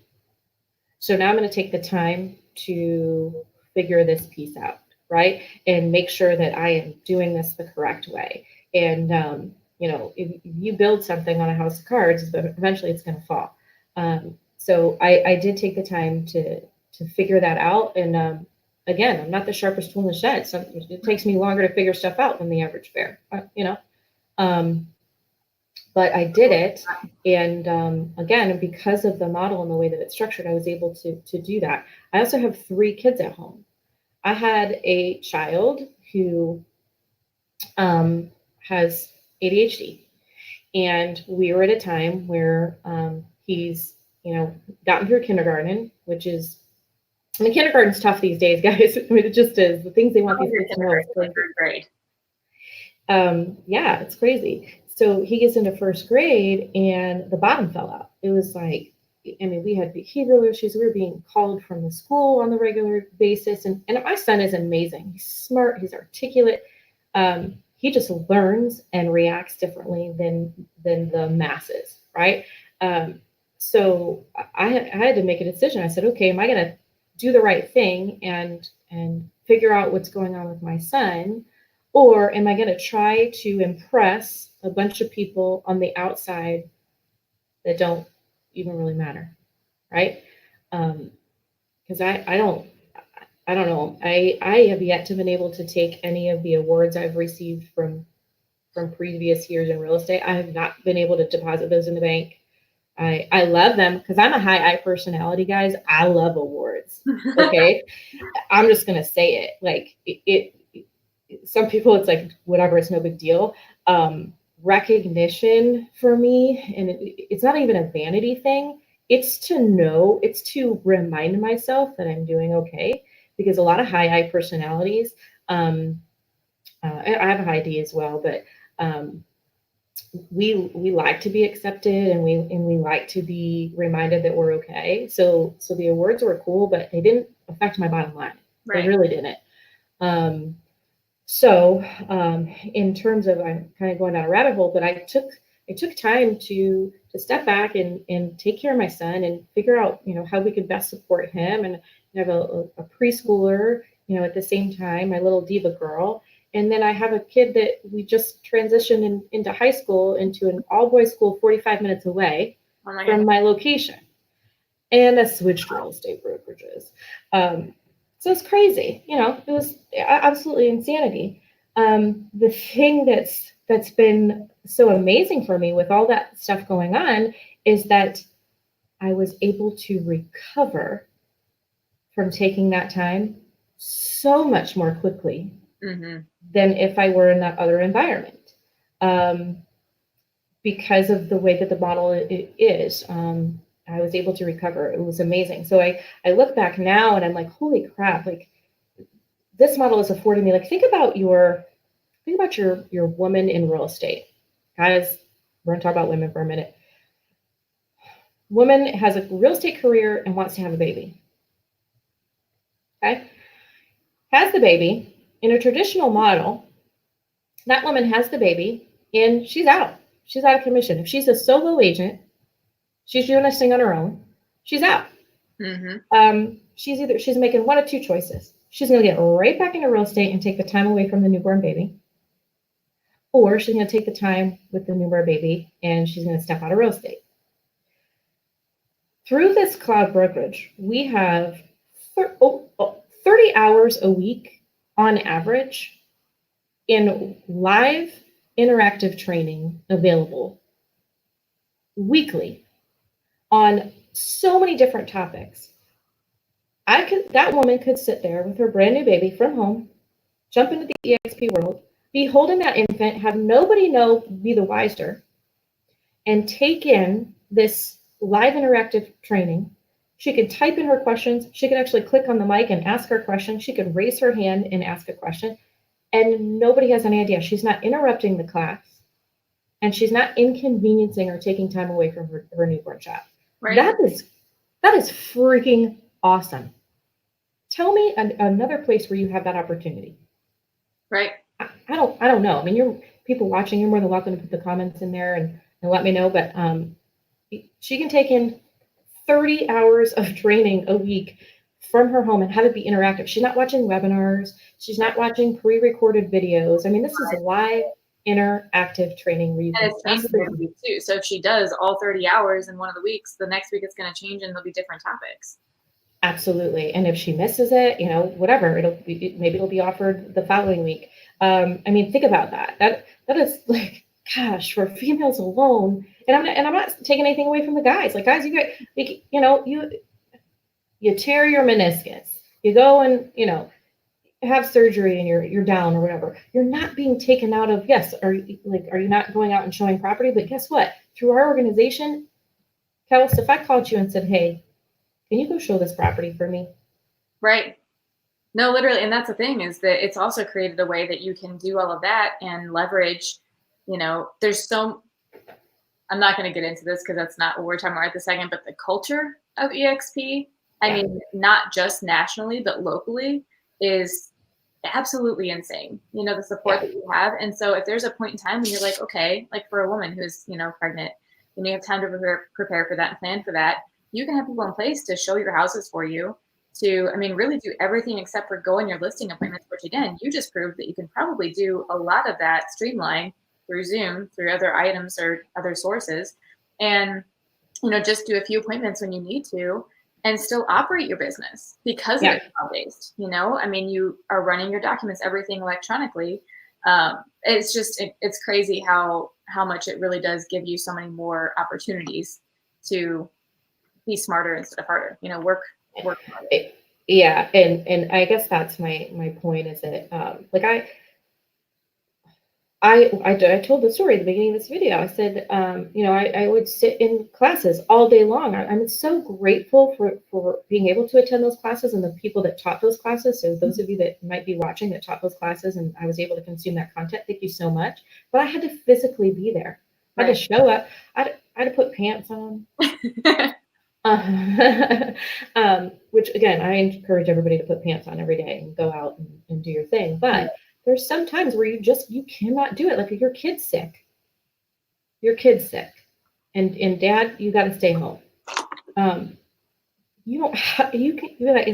So now I'm going to take the time to figure this piece out, right? And make sure that I am doing this the correct way. And, if you build something on a house of cards, but eventually it's going to fall. So I did take the time to figure that out. And again, I'm not the sharpest tool in the shed. So it takes me longer to figure stuff out than the average bear, but I did it. And again, because of the model and the way that it's structured, I was able to do that. I also have 3 kids at home. I had a child who has ADHD. And we were at a time where he's, gotten through kindergarten, which is, kindergarten's tough these days, guys. I mean, it just is. The things they want these kids to know is crazy. Grade. Yeah, it's crazy. So he gets into 1st grade and the bottom fell out. It was like, we had behavioral issues. We were being called from the school on the regular basis. And my son is amazing. He's smart. He's articulate. He just learns and reacts differently than the masses, right? So I had to make a decision. I said, okay, am I going to do the right thing and figure out what's going on with my son? Or am I going to try to impress a bunch of people on the outside that don't even really matter, right? Because I don't know. I have yet to been able to take any of the awards I've received from previous years in real estate. I have not been able to deposit those in the bank. I love them because I'm a high I personality, guys. I love awards. Okay. I'm just going to say it. Like it some people, it's like, whatever, it's no big deal. Recognition for me, and it's not even a vanity thing. It's to remind myself that I'm doing okay, because a lot of high I personalities, I have a high D as well, but we like to be accepted, and we like to be reminded that we're okay. So the awards were cool, but they didn't affect my bottom line. Right. They really didn't. So in terms of, I'm kind of going down a rabbit hole, but I took time to step back and take care of my son and figure out, how we could best support him. And I have a preschooler, at the same time, my little diva girl. And then I have a kid that we just transitioned into high school, into an all-boys school 45 minutes away from my location. And I switched real estate brokerages. So it's crazy, it was absolutely insanity. The thing that's been so amazing for me with all that stuff going on is that I was able to recover from taking that time so much more quickly than if I were in that other environment. because of the way that the model is. I was able to recover. It was amazing. So I look back now and I'm like, holy crap, like this model is affording me, like, think about your woman in real estate. Guys, we're gonna talk about women for a minute. Woman has a real estate career and wants to have a baby. Okay? Has the baby in a traditional model. That woman has the baby and she's out. She's out of commission. If she's a solo agent, she's doing this thing on her own. She's out. She's making one of two choices. She's going to get right back into real estate and take the time away from the newborn baby, or she's going to take the time with the newborn baby and she's going to step out of real estate. Through this cloud brokerage, we have 30 hours a week on average in live interactive training available weekly on so many different topics. That woman could sit there with her brand new baby from home, jump into the eXp world, be holding that infant, have nobody be the wiser, and take in this live interactive training. She could type in her questions. She could actually click on the mic and ask her question. She could raise her hand and ask a question. And nobody has any idea. She's not interrupting the class. And she's not inconveniencing or taking time away from her newborn child. Right. That is freaking awesome. Tell me another place where you have that opportunity. Right. I don't know. I mean, you're people watching, you're more than welcome to put the comments in there and let me know. But she can take in 30 hours of training a week from her home and have it be interactive. She's not watching webinars. She's not watching pre-recorded videos. I mean, this is a live interactive training where you and it's fascinating too. So if she does all 30 hours in one of the weeks, the next week it's going to change and there'll be different topics. Absolutely. And if she misses it, whatever, maybe it'll be offered the following week. I mean, think about that. That is like, gosh, for females alone. And I'm not taking anything away from the guys. Like, guys, you tear your meniscus, you go and have surgery and you're down or whatever. You're not being taken out of, yes, are you not going out and showing property? But guess what? Through our organization, Kels, if I called you and said, hey, can you go show this property for me? Right. No, literally. And that's the thing, is that it's also created a way that you can do all of that and leverage, I'm not going to get into this because that's not what we're talking about right this second, but the culture of eXp, I mean, not just nationally, but locally, is absolutely insane. The support that you have. And so if there's a point in time when you're like, okay, like for a woman who's, pregnant, and you have time to prepare for that and plan for that, you can have people in place to show your houses for you, to, really do everything except for go on your listing appointments, which again, you just proved that you can probably do a lot of that streamline through Zoom, through other items or other sources, and, just do a few appointments when you need to and still operate your business because it's cloud-based. You are running your documents, everything electronically. It's crazy how much it really does give you so many more opportunities to be smarter instead of harder, work harder. Yeah. And I guess that's my point, is that I told the story at the beginning of this video. I said, I would sit in classes all day long. I'm so grateful for being able to attend those classes and the people that taught those classes. So those of you that might be watching that taught those classes and I was able to consume that content, thank you so much. But I had to physically be there. I had to show up. I had to put pants on. Which again, I encourage everybody to put pants on every day and go out and do your thing. But there's some times where you cannot do it. Like if your kid's sick, and dad, you got to stay home. As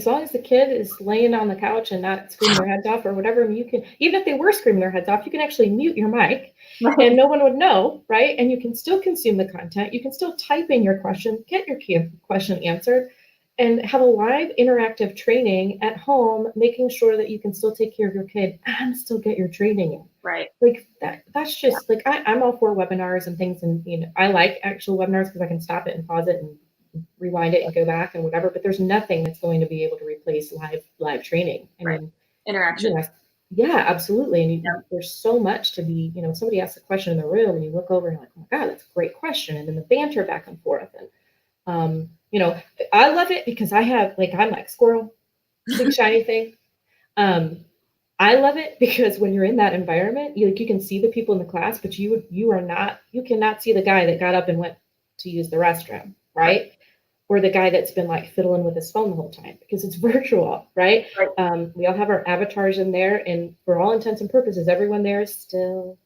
long as the kid is laying on the couch and not screaming their heads off or whatever, you can, even if they were screaming their heads off, you can actually mute your mic and no one would know, right? And you can still consume the content. You can still type in your question, get your question answered, and have a live interactive training at home, making sure that you can still take care of your kid and still get your training in. Right. Like that's just like, I'm all for webinars and things. And, I like actual webinars because I can stop it and pause it and rewind it and go back and whatever, but there's nothing that's going to be able to replace live training. I mean, interaction. Yeah, absolutely. And there's so much to be, somebody asks a question in the room and you look over and you're like, oh my God, that's a great question. And then the banter back and forth. And, I love it because I'm like squirrel, big shiny thing. Um, I love it because when you're in that environment, you can see the people in the class, but you cannot see the guy that got up and went to use the restroom, right? Or the guy that's been like fiddling with his phone the whole time because it's virtual, right? We all have our avatars in there, and for all intents and purposes, everyone there is still.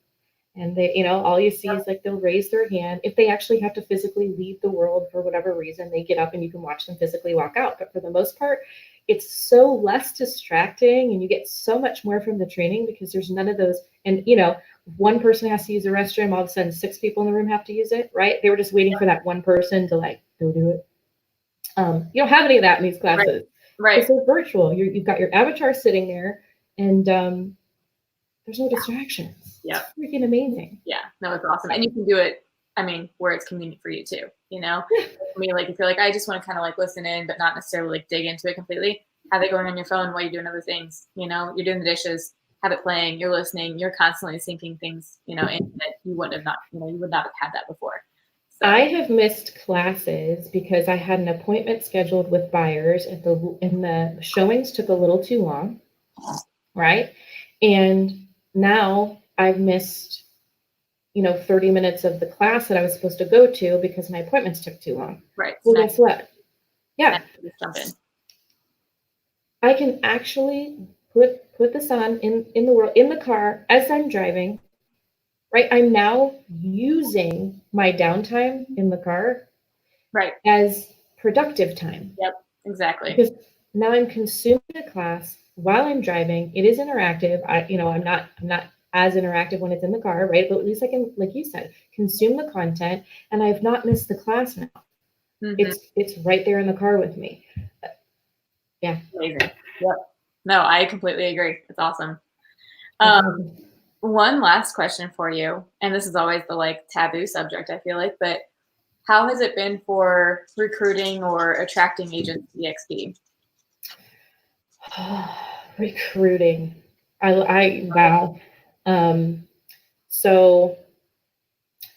And they, all you see is like they'll raise their hand. If they actually have to physically leave the world for whatever reason, they get up and you can watch them physically walk out. But for the most part, it's so less distracting and you get so much more from the training because there's none of those. And, one person has to use the restroom, all of a sudden 6 people in the room have to use it, right? They were just waiting for that one person to like go do it. You don't have any of that in these classes. Right. Because they're virtual. You've got your avatar sitting there and there's no distractions. Yeah. It's freaking amazing. Yeah. No, it's awesome. And you can do it, where it's convenient for you too, Yeah. For me, like if you're like, I just want to kind of like listen in, but not necessarily like dig into it completely, have it going on your phone while you're doing other things, you're doing the dishes, have it playing, you're listening, you're constantly syncing things, in that you would not have had that before. So. I have missed classes because I had an appointment scheduled with buyers and the showings took a little too long, right? And now I've missed, 30 minutes of the class that I was supposed to go to because my appointments took too long. Right. Well, guess what? Yeah. Just jump in. I can actually put this on in the car as I'm driving. Right. I'm now using my downtime in the car as productive time. Yep, exactly. Because now I'm consuming a class while I'm driving. It is interactive. I'm not as interactive when it's in the car, right? But at least I can, like you said, consume the content and I've not missed the class now. Mm-hmm. It's right there in the car with me. Yeah. Amazing. Yep. No, I completely agree. It's awesome. One last question for you, and this is always the like taboo subject, I feel like, but how has it been for recruiting or attracting agents to eXp? Recruiting. Wow. So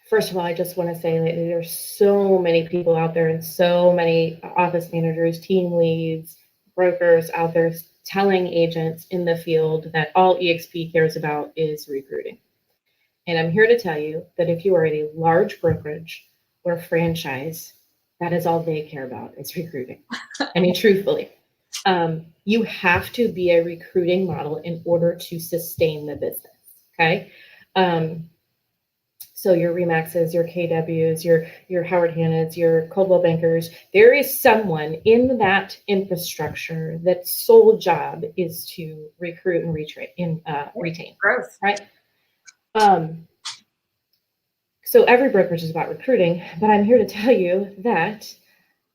first of all, I just want to say that there's so many people out there and so many office managers, team leads, brokers out there telling agents in the field that all eXp cares about is recruiting. And I'm here to tell you that if you are at a large brokerage or franchise, that is all they care about is recruiting. I mean, truthfully, you have to be a recruiting model in order to sustain the business. Okay. So your Remaxes, your KWs, your Howard Hannahs, your Coldwell Bankers, there is someone in that infrastructure that sole job is to recruit and retain. Growth. Right. So every brokerage is about recruiting, but I'm here to tell you that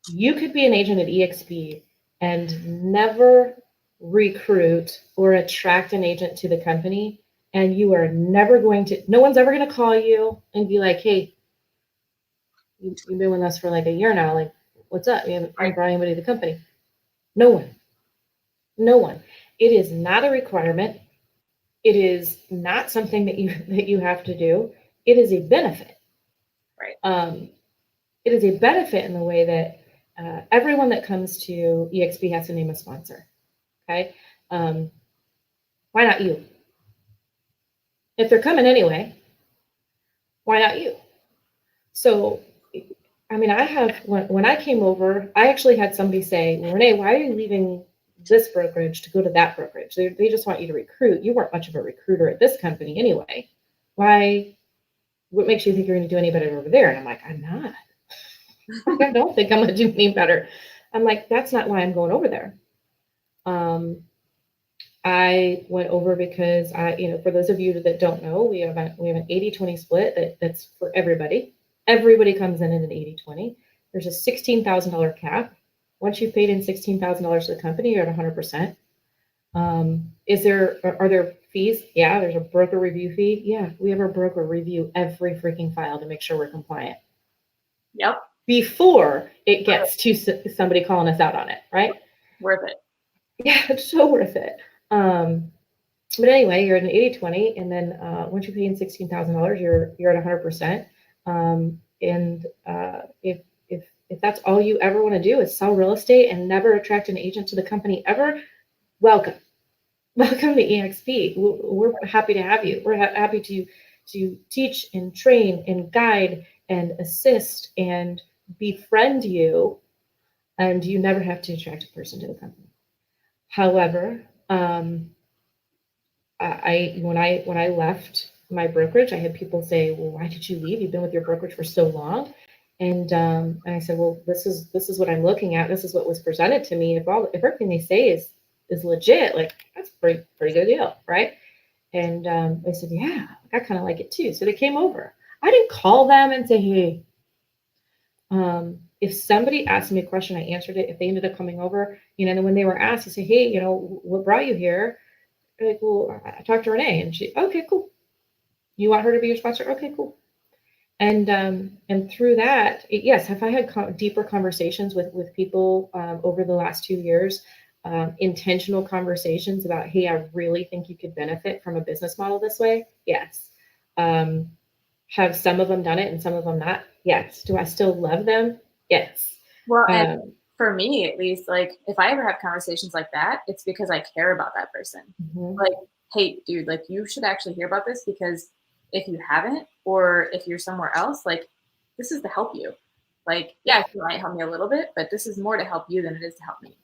you could be an agent at eXp and never recruit or attract an agent to the company. And you are never no one's ever going to call you and be like, hey, you've been with us for like a year now. Like, what's up? You haven't brought anybody to the company. No one. It is not a requirement. It is not something that you have to do. It is a benefit. Right. It is a benefit in the way that everyone that comes to eXp has to name a sponsor. Okay. Why not you? If they're coming anyway, why not you? So, I have, when I came over, I actually had somebody say, Renee, why are you leaving this brokerage to go to that brokerage? They just want you to recruit. You weren't much of a recruiter at this company anyway. What makes you think you're going to do any better over there? And I'm like, I'm not. I don't think I'm going to do any better. I'm like, that's not why I'm going over there. I went over because for those of you that don't know, we have an 80-20 split that's for everybody. Everybody comes in at an 80-20. There's a $16,000 cap. Once you've paid in $16,000 to the company, you're at 100%. Are there fees? Yeah, there's a broker review fee. Yeah, we have our broker review every freaking file to make sure we're compliant. Yep. Before it gets to somebody calling us out on it, right? Worth it. Yeah, it's so worth it. But anyway, you're at an 80/20, and then once you pay in $16,000, you're at 100%. And if that's all you ever want to do is sell real estate and never attract an agent to the company ever, welcome. Welcome to eXp. We're happy to have you. We're happy to teach and train and guide and assist and befriend you, and you never have to attract a person to the company. However, when I left my brokerage, I had people say, "Well, why did you leave? You've been with your brokerage for so long." And I said, "Well, this is what I'm looking at. This is what was presented to me. If everything they say is legit, like that's pretty good deal, right?" And they said, "Yeah, I kind of like it too." So they came over. I didn't call them and say, "Hey." If somebody asked me a question, I answered it. If they ended up coming over, and when they were asked, I say, "Hey, what brought you here?" They're like, "Well, I talked to Renee," and she, "Okay, cool. You want her to be your sponsor? Okay, cool." And through that, yes, have I had deeper conversations with people over the last 2 years, intentional conversations about, "Hey, I really think you could benefit from a business model this way." Yes. Have some of them done it and some of them not? Yes. Do I still love them? Yes. Well, and for me, at least, like if I ever have conversations like that, it's because I care about that person. Mm-hmm. Like, hey, dude, like you should actually hear about this, because if you haven't, or if you're somewhere else, like this is to help you. Like, yeah, it might help me a little bit, but this is more to help you than it is to help me.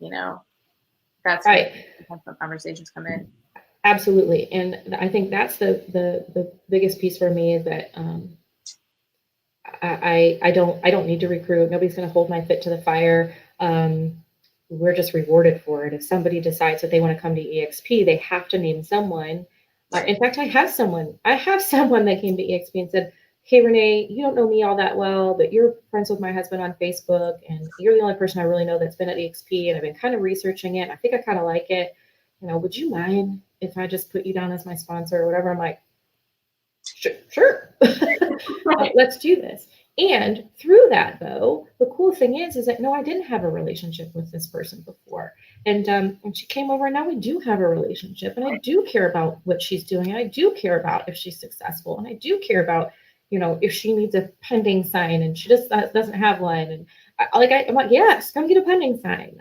That's where Right. intentional conversations come in. Absolutely. And I think that's the biggest piece for me is that I don't need to recruit. Nobody's going to hold my foot to the fire. We're just rewarded for it. If somebody decides that they want to come to eXp, they have to name someone. Right. In fact, I have someone that came to eXp and said, "Hey, Renee, you don't know me all that well, but you're friends with my husband on Facebook, and you're the only person I really know that's been at eXp, and I've been kind of researching it. I think I kind of like it. Would you mind if I just put you down as my sponsor or whatever?" I'm like, sure. Let's do this. And through that, though, the cool thing is that no, I didn't have a relationship with this person before, and she came over, and now we do have a relationship, and I do care about what she's doing, and I do care about if she's successful, and I do care about, if she needs a pending sign and she just doesn't have one, and I'm like, yes, come get a pending sign.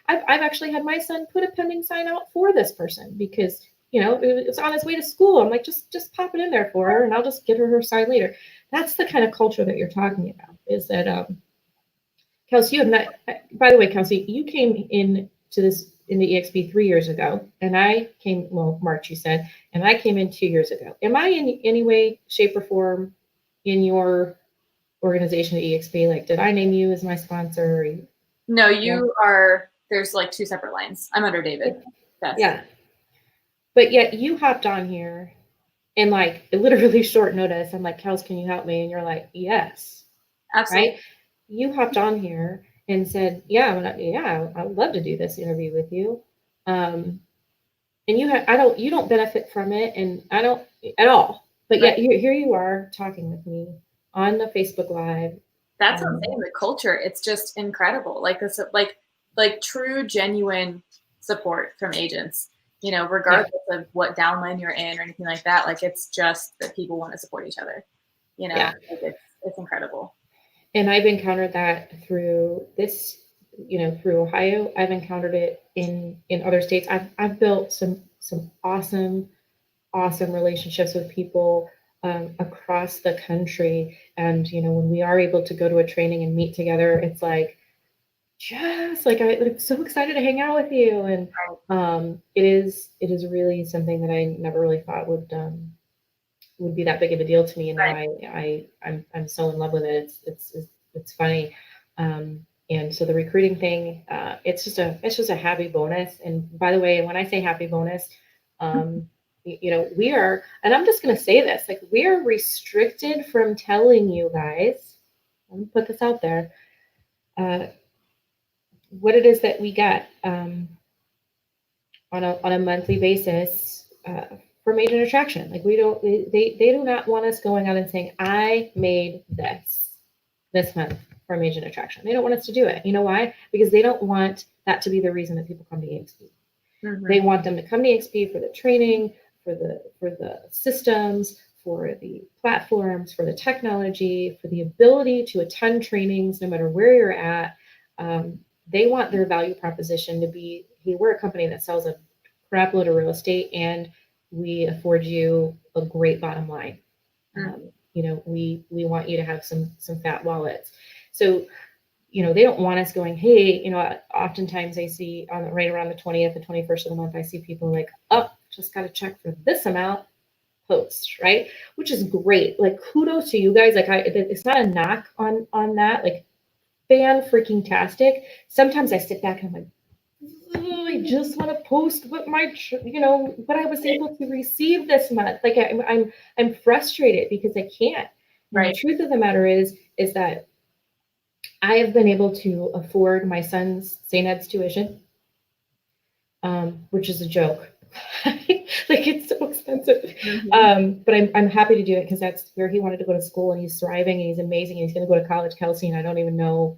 I've actually had my son put a pending sign out for this person because it's on his way to school. I'm like, just pop it in there for her, and I'll just get her sign later. That's the kind of culture that you're talking about. Is that Kelsey? You have not. By the way, Kelsey, you came in the eXp 3 years ago, and I came. Well, March, you said, and I came in 2 years ago. Am I in any way, shape, or form in your organization at eXp? Like, did I name you as my sponsor? Or No, you are. There's like two separate lines. I'm under David. Yes. Yeah. But yet you hopped on here and like literally short notice. I'm like, "Kels, can you help me?" And you're like, "Yes." Absolutely. Right? You hopped on here and said, "Yeah, I would love to do this interview with you." And you don't benefit from it, and I don't at all. But yet here you are talking with me on the Facebook Live. That's what I'm saying. The culture, it's just incredible. Like this, like true, genuine support from agents. Regardless of what downline you're in or anything like that. Like it's just that people want to support each other. Yeah. Like it's incredible. And I've encountered that through this, through Ohio. I've encountered it in other states. I've built some awesome relationships with people across the country. And when we are able to go to a training and meet together, it's like just like I'm so excited to hang out with you. And it is really something that I never really thought would be that big of a deal to me, and now I'm so in love with it. It's funny, and so the recruiting thing, it's just a happy bonus. And by the way, when I say happy bonus, we are, and I'm just going to say this, like we are restricted from telling you guys. Let me put this out there. What it is that we get on a monthly basis. From agent attraction. Like they do not want us going out and saying, "I made this month from agent attraction." They don't want us to do it. You know why? Because they don't want that to be the reason that people come to eXp. They want them to come to eXp for the training, for the systems, for the platforms, for the technology, for the ability to attend trainings no matter where you're at. They want their value proposition to be, hey, we're a company that sells a crap load of real estate and we afford you a great bottom line. We want you to have some fat wallets. So, they don't want us going, hey, oftentimes I see right around the 20th, the 21st of the month, I see people like, oh, just got to check for this amount post, right? Which is great. Like, kudos to you guys. Like, it's not a knock on that. Like, fan freaking tastic. Sometimes I sit back and I'm like, I just want to post what what I was able to receive this month. Like, I'm frustrated because I can't. Right. The truth of the matter is that I have been able to afford my son's St. Ed's tuition, which is a joke. Like, it's so expensive. But I'm happy to do it because that's where he wanted to go to school, and he's thriving and he's amazing and he's going to go to college, Kelsey, and I don't even know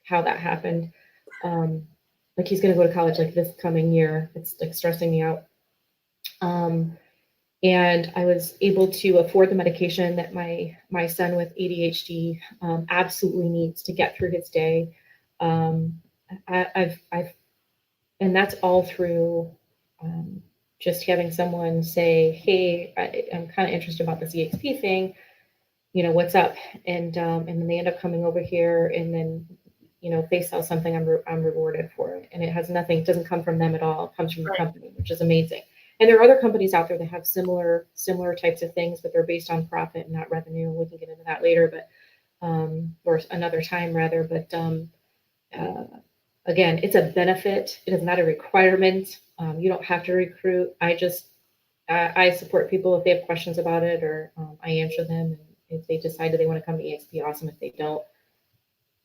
how that happened. Like, he's going to go to college like this coming year. It's like stressing me out. And I was able to afford the medication that my son with ADHD absolutely needs to get through his day. And that's all through just having someone say, hey, I'm kind of interested about this eXp thing. What's up? And then they end up coming over here, and then, if they sell something, I'm rewarded for it. And it doesn't come from them at all. It comes from the company, which is amazing. And there are other companies out there that have similar types of things, but they're based on profit and not revenue. We can get into that later, but or another time rather. But again, it's a benefit. It is not a requirement. You don't have to recruit. I support people if they have questions about it, or I answer them. And if they decided they want to come to eXp, awesome. If they don't,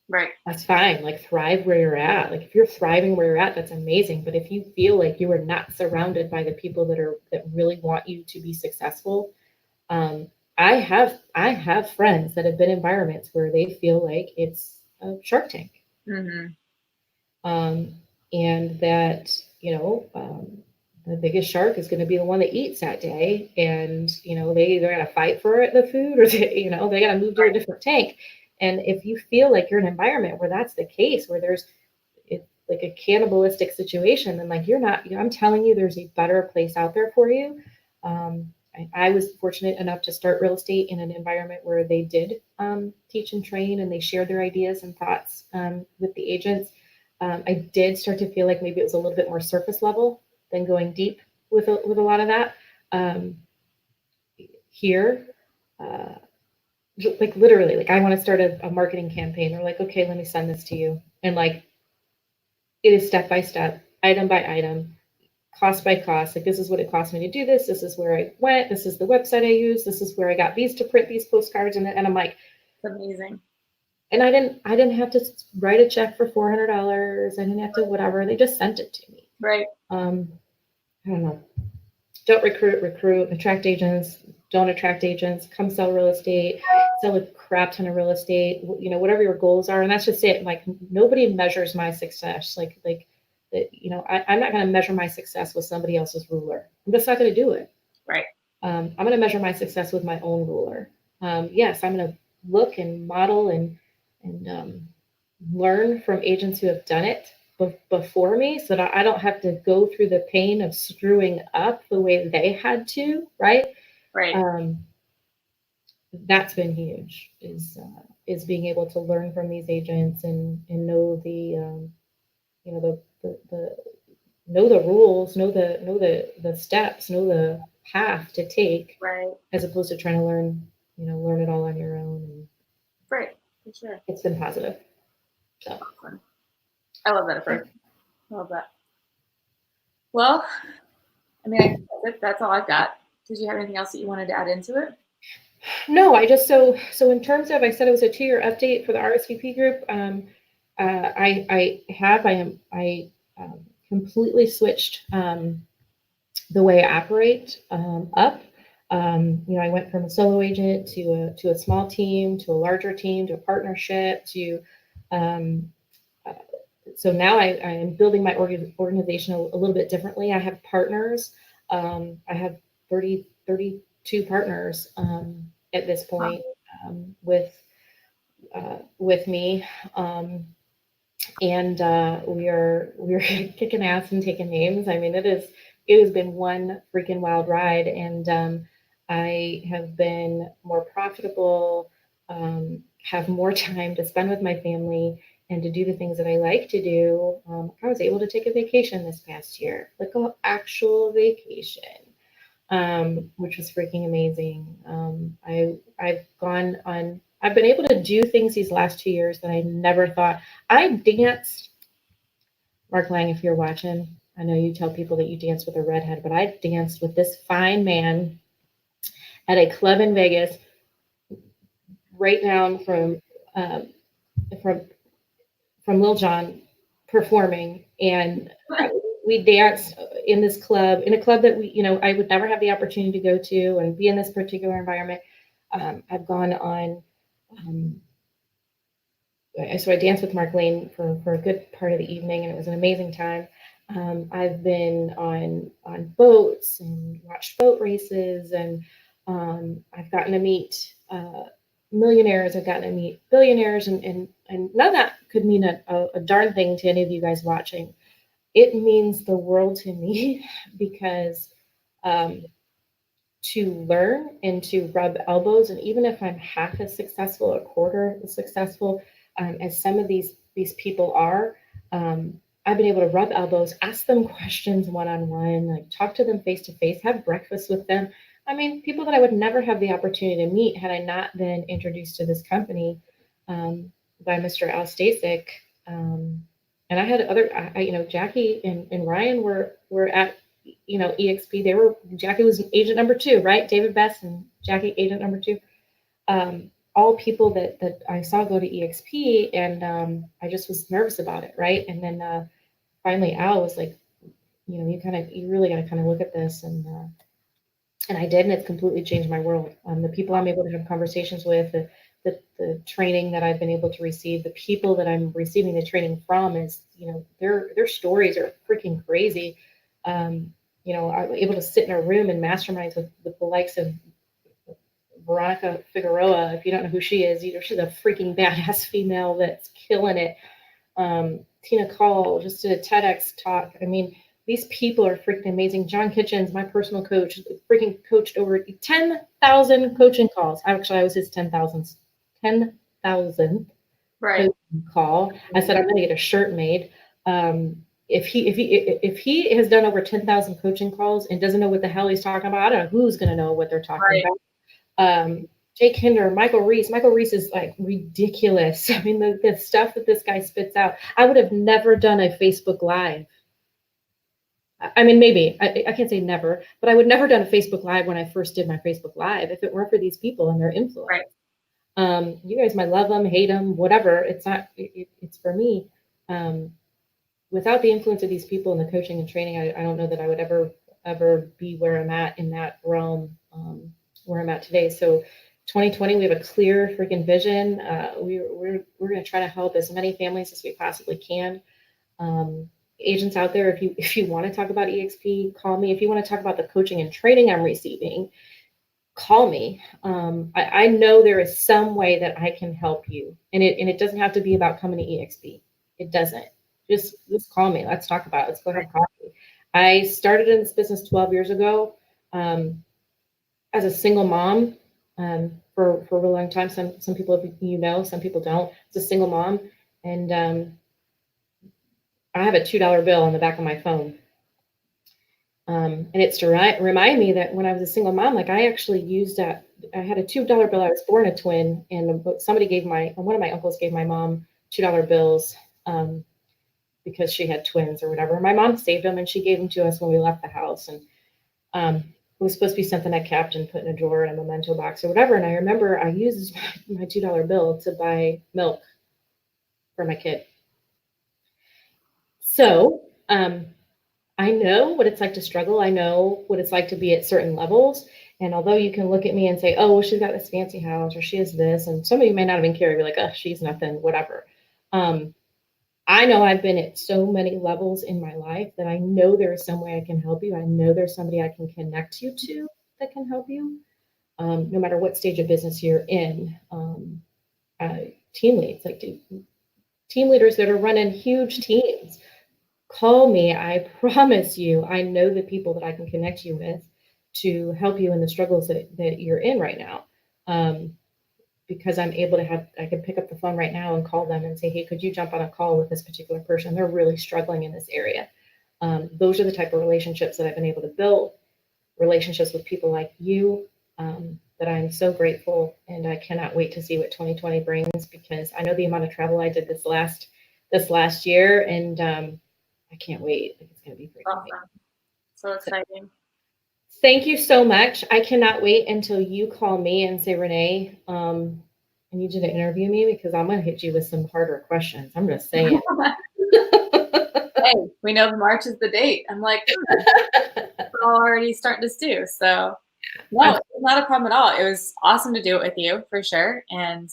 right, that's fine. Like, thrive where you're at. Like, if you're thriving where you're at, that's amazing. But if you feel like you are not surrounded by the people that really want you to be successful, I have friends that have been in environments where they feel like it's a Shark Tank, and that the biggest shark is going to be the one that eats that day, and they either got to fight for the food, or they got to move to a different tank. And if you feel like you're in an environment where that's the case, where there's like a cannibalistic situation, then like you're not, I'm telling you, there's a better place out there for you. I was fortunate enough to start real estate in an environment where they did teach and train, and they shared their ideas and thoughts with the agents. I did start to feel like maybe it was a little bit more surface level than going deep with a lot of that. Here, like, literally, like, I want to start a marketing campaign. They're like, okay, let me send this to you. And like, it is step by step, item by item, cost by cost. Like, this is what it cost me to do this. This is where I went. This is the website I used. This is where I got these to print these postcards. And I'm like, it's amazing. And I didn't have to write a check for $400. I didn't have to whatever. They just sent it to me. Right. I don't know. Don't recruit, attract agents, don't attract agents, come sell real estate, sell a crap ton of real estate, whatever your goals are. And that's just it. Like, nobody measures my success. I'm not going to measure my success with somebody else's ruler. I'm just not going to do it. Right. I'm going to measure my success with my own ruler. Yes, I'm going to look and model and learn from agents who have done it before me, so that I don't have to go through the pain of screwing up the way they had to, right? Right. That's been huge, is being able to learn from these agents and know the know the rules, know the steps, know the path to take, right, as opposed to trying to learn it all on your own. And right, for sure. It's been positive. So awesome. I love that approach. I love that. Well, I mean, that's all I've got. Did you have anything else that you wanted to add into it? No, I just so in terms of, I said it was a 2-year update for the RSVP group. I completely switched the way I operate up. I went from a solo agent to a small team, to a larger team, to a partnership, to so now I am building my organization a little bit differently. I have partners. I have 32 partners at this point with me. And we are kicking ass and taking names. I mean, it has been one freaking wild ride, and I have been more profitable, have more time to spend with my family, and to do the things that I like to do. I was able to take a vacation this past year, like an actual vacation, which was freaking amazing. I've been able to do things these last 2 years that I never thought. I danced, Mark Lang, if you're watching, I know you tell people that you dance with a redhead, but I danced with this fine man at a club in Vegas, right down um, from Lil Jon performing, and we danced in this club, in a club that I would never have the opportunity to go to and be in this particular environment. I've gone on. So I danced with Mark Lane for a good part of the evening, and it was an amazing time. I've been on boats and watched boat races, and I've gotten to meet millionaires. I've gotten to meet billionaires, and none of that could mean a darn thing to any of you guys watching. It means the world to me because to learn and to rub elbows, and even if I'm half as successful, a quarter as successful as some of these people are, I've been able to rub elbows, ask them questions one-on-one, like talk to them face to face, have breakfast with them. I mean, people that I would never have the opportunity to meet had I not been introduced to this company by Mr. Al Stasek. And I had other, Jackie and Ryan were at eXp. Jackie was agent number 2, right? David Best and Jackie, agent number 2. All people that I saw go to eXp, and I just was nervous about it, right? And then finally Al was like, you really got to kind of look at this, and I did, and it's completely changed my world. The people I'm able to have conversations with, the training that I've been able to receive, the people that I'm receiving the training from is, their stories are freaking crazy. I'm able to sit in a room and masterminds with the likes of Veronica Figueroa. If you don't know who she is, she's a freaking badass female that's killing it. Tina Call just did a TEDx talk. I mean, these people are freaking amazing. John Kitchens, my personal coach, freaking coached over 10,000 coaching calls. Actually, I was his 10,000th right. call. I said, I'm going to get a shirt made. If he has done over 10,000 coaching calls and doesn't know what the hell he's talking about, I don't know who's going to know what they're talking about. Jake Hinder, Michael Reese. Michael Reese is like ridiculous. I mean, the stuff that this guy spits out. I would have never done a Facebook Live. I mean, maybe I can't say never, but I would never done a Facebook Live when I first did my Facebook Live if it weren't for these people and their influence. Right. You guys might love them, hate them, whatever. It's not. It's for me. Without the influence of these people and the coaching and training, I don't know that I would ever be where I'm at in that realm, where I'm at today. So 2020, we have a clear freaking vision. We're going to try to help as many families as we possibly can. Agents out there, if you want to talk about eXp, call me. If you want to talk about the coaching and training I'm receiving, call me. I know there is some way that I can help you, and it doesn't have to be about coming to eXp. It doesn't. Just call me. Let's talk about it. Let's go have coffee. I started in this business 12 years ago as a single mom for a really long time. Some people, some people don't. It's a single mom, and I have a $2 bill on the back of my phone. And it's to remind me that when I was a single mom, like I actually used that. I had a $2 bill. I was born a twin, and one of my uncles gave my mom $2 bills because she had twins or whatever. My mom saved them, and she gave them to us when we left the house. And it was supposed to be something I kept and put in a drawer in a memento box or whatever. And I remember I used my $2 bill to buy milk for my kid. So I know what it's like to struggle. I know what it's like to be at certain levels. And although you can look at me and say, oh, well, she's got this fancy house, or she has this, and some of you may not even care. You're like, oh, she's nothing, whatever. I know I've been at so many levels in my life that I know there is some way I can help you. I know there's somebody I can connect you to that can help you, no matter what stage of business you're in. Uh, Team leads, like team leaders that are running huge teams, call me. I promise you, I know the people that I can connect you with to help you in the struggles that you're in right now. Because I'm able to I can pick up the phone right now and call them and say, hey, could you jump on a call with this particular person? They're really struggling in this area. Those are the type of relationships that I've been able to build, relationships with people like you, that I'm so grateful. And I cannot wait to see what 2020 brings, because I know the amount of travel I did this last year, and I can't wait. It's going to be pretty Awesome. amazing. So exciting. Thank you so much. I cannot wait until you call me and say, Renee, I need you to interview me, because I'm going to hit you with some harder questions. I'm just saying. Hey, we know March is the date. I'm like, we're already starting to stew. So no, it's not a problem at all. It was awesome to do it with you for sure. And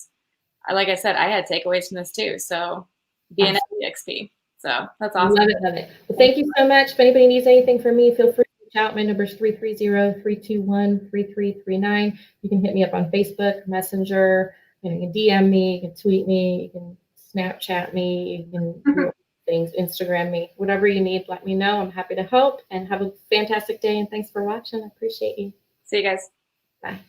like I said, I had takeaways from this too. So being at eXp. So that's awesome. Love it, love it. Well, thank you so much. If anybody needs anything from me, feel free to reach out. My number is 330-321-3339. You can hit me up on Facebook, Messenger. You can DM me, you can tweet me, you can Snapchat me, you can do things, Instagram me, whatever you need, let me know. I'm happy to help, and have a fantastic day. And thanks for watching. I appreciate you. See you guys. Bye.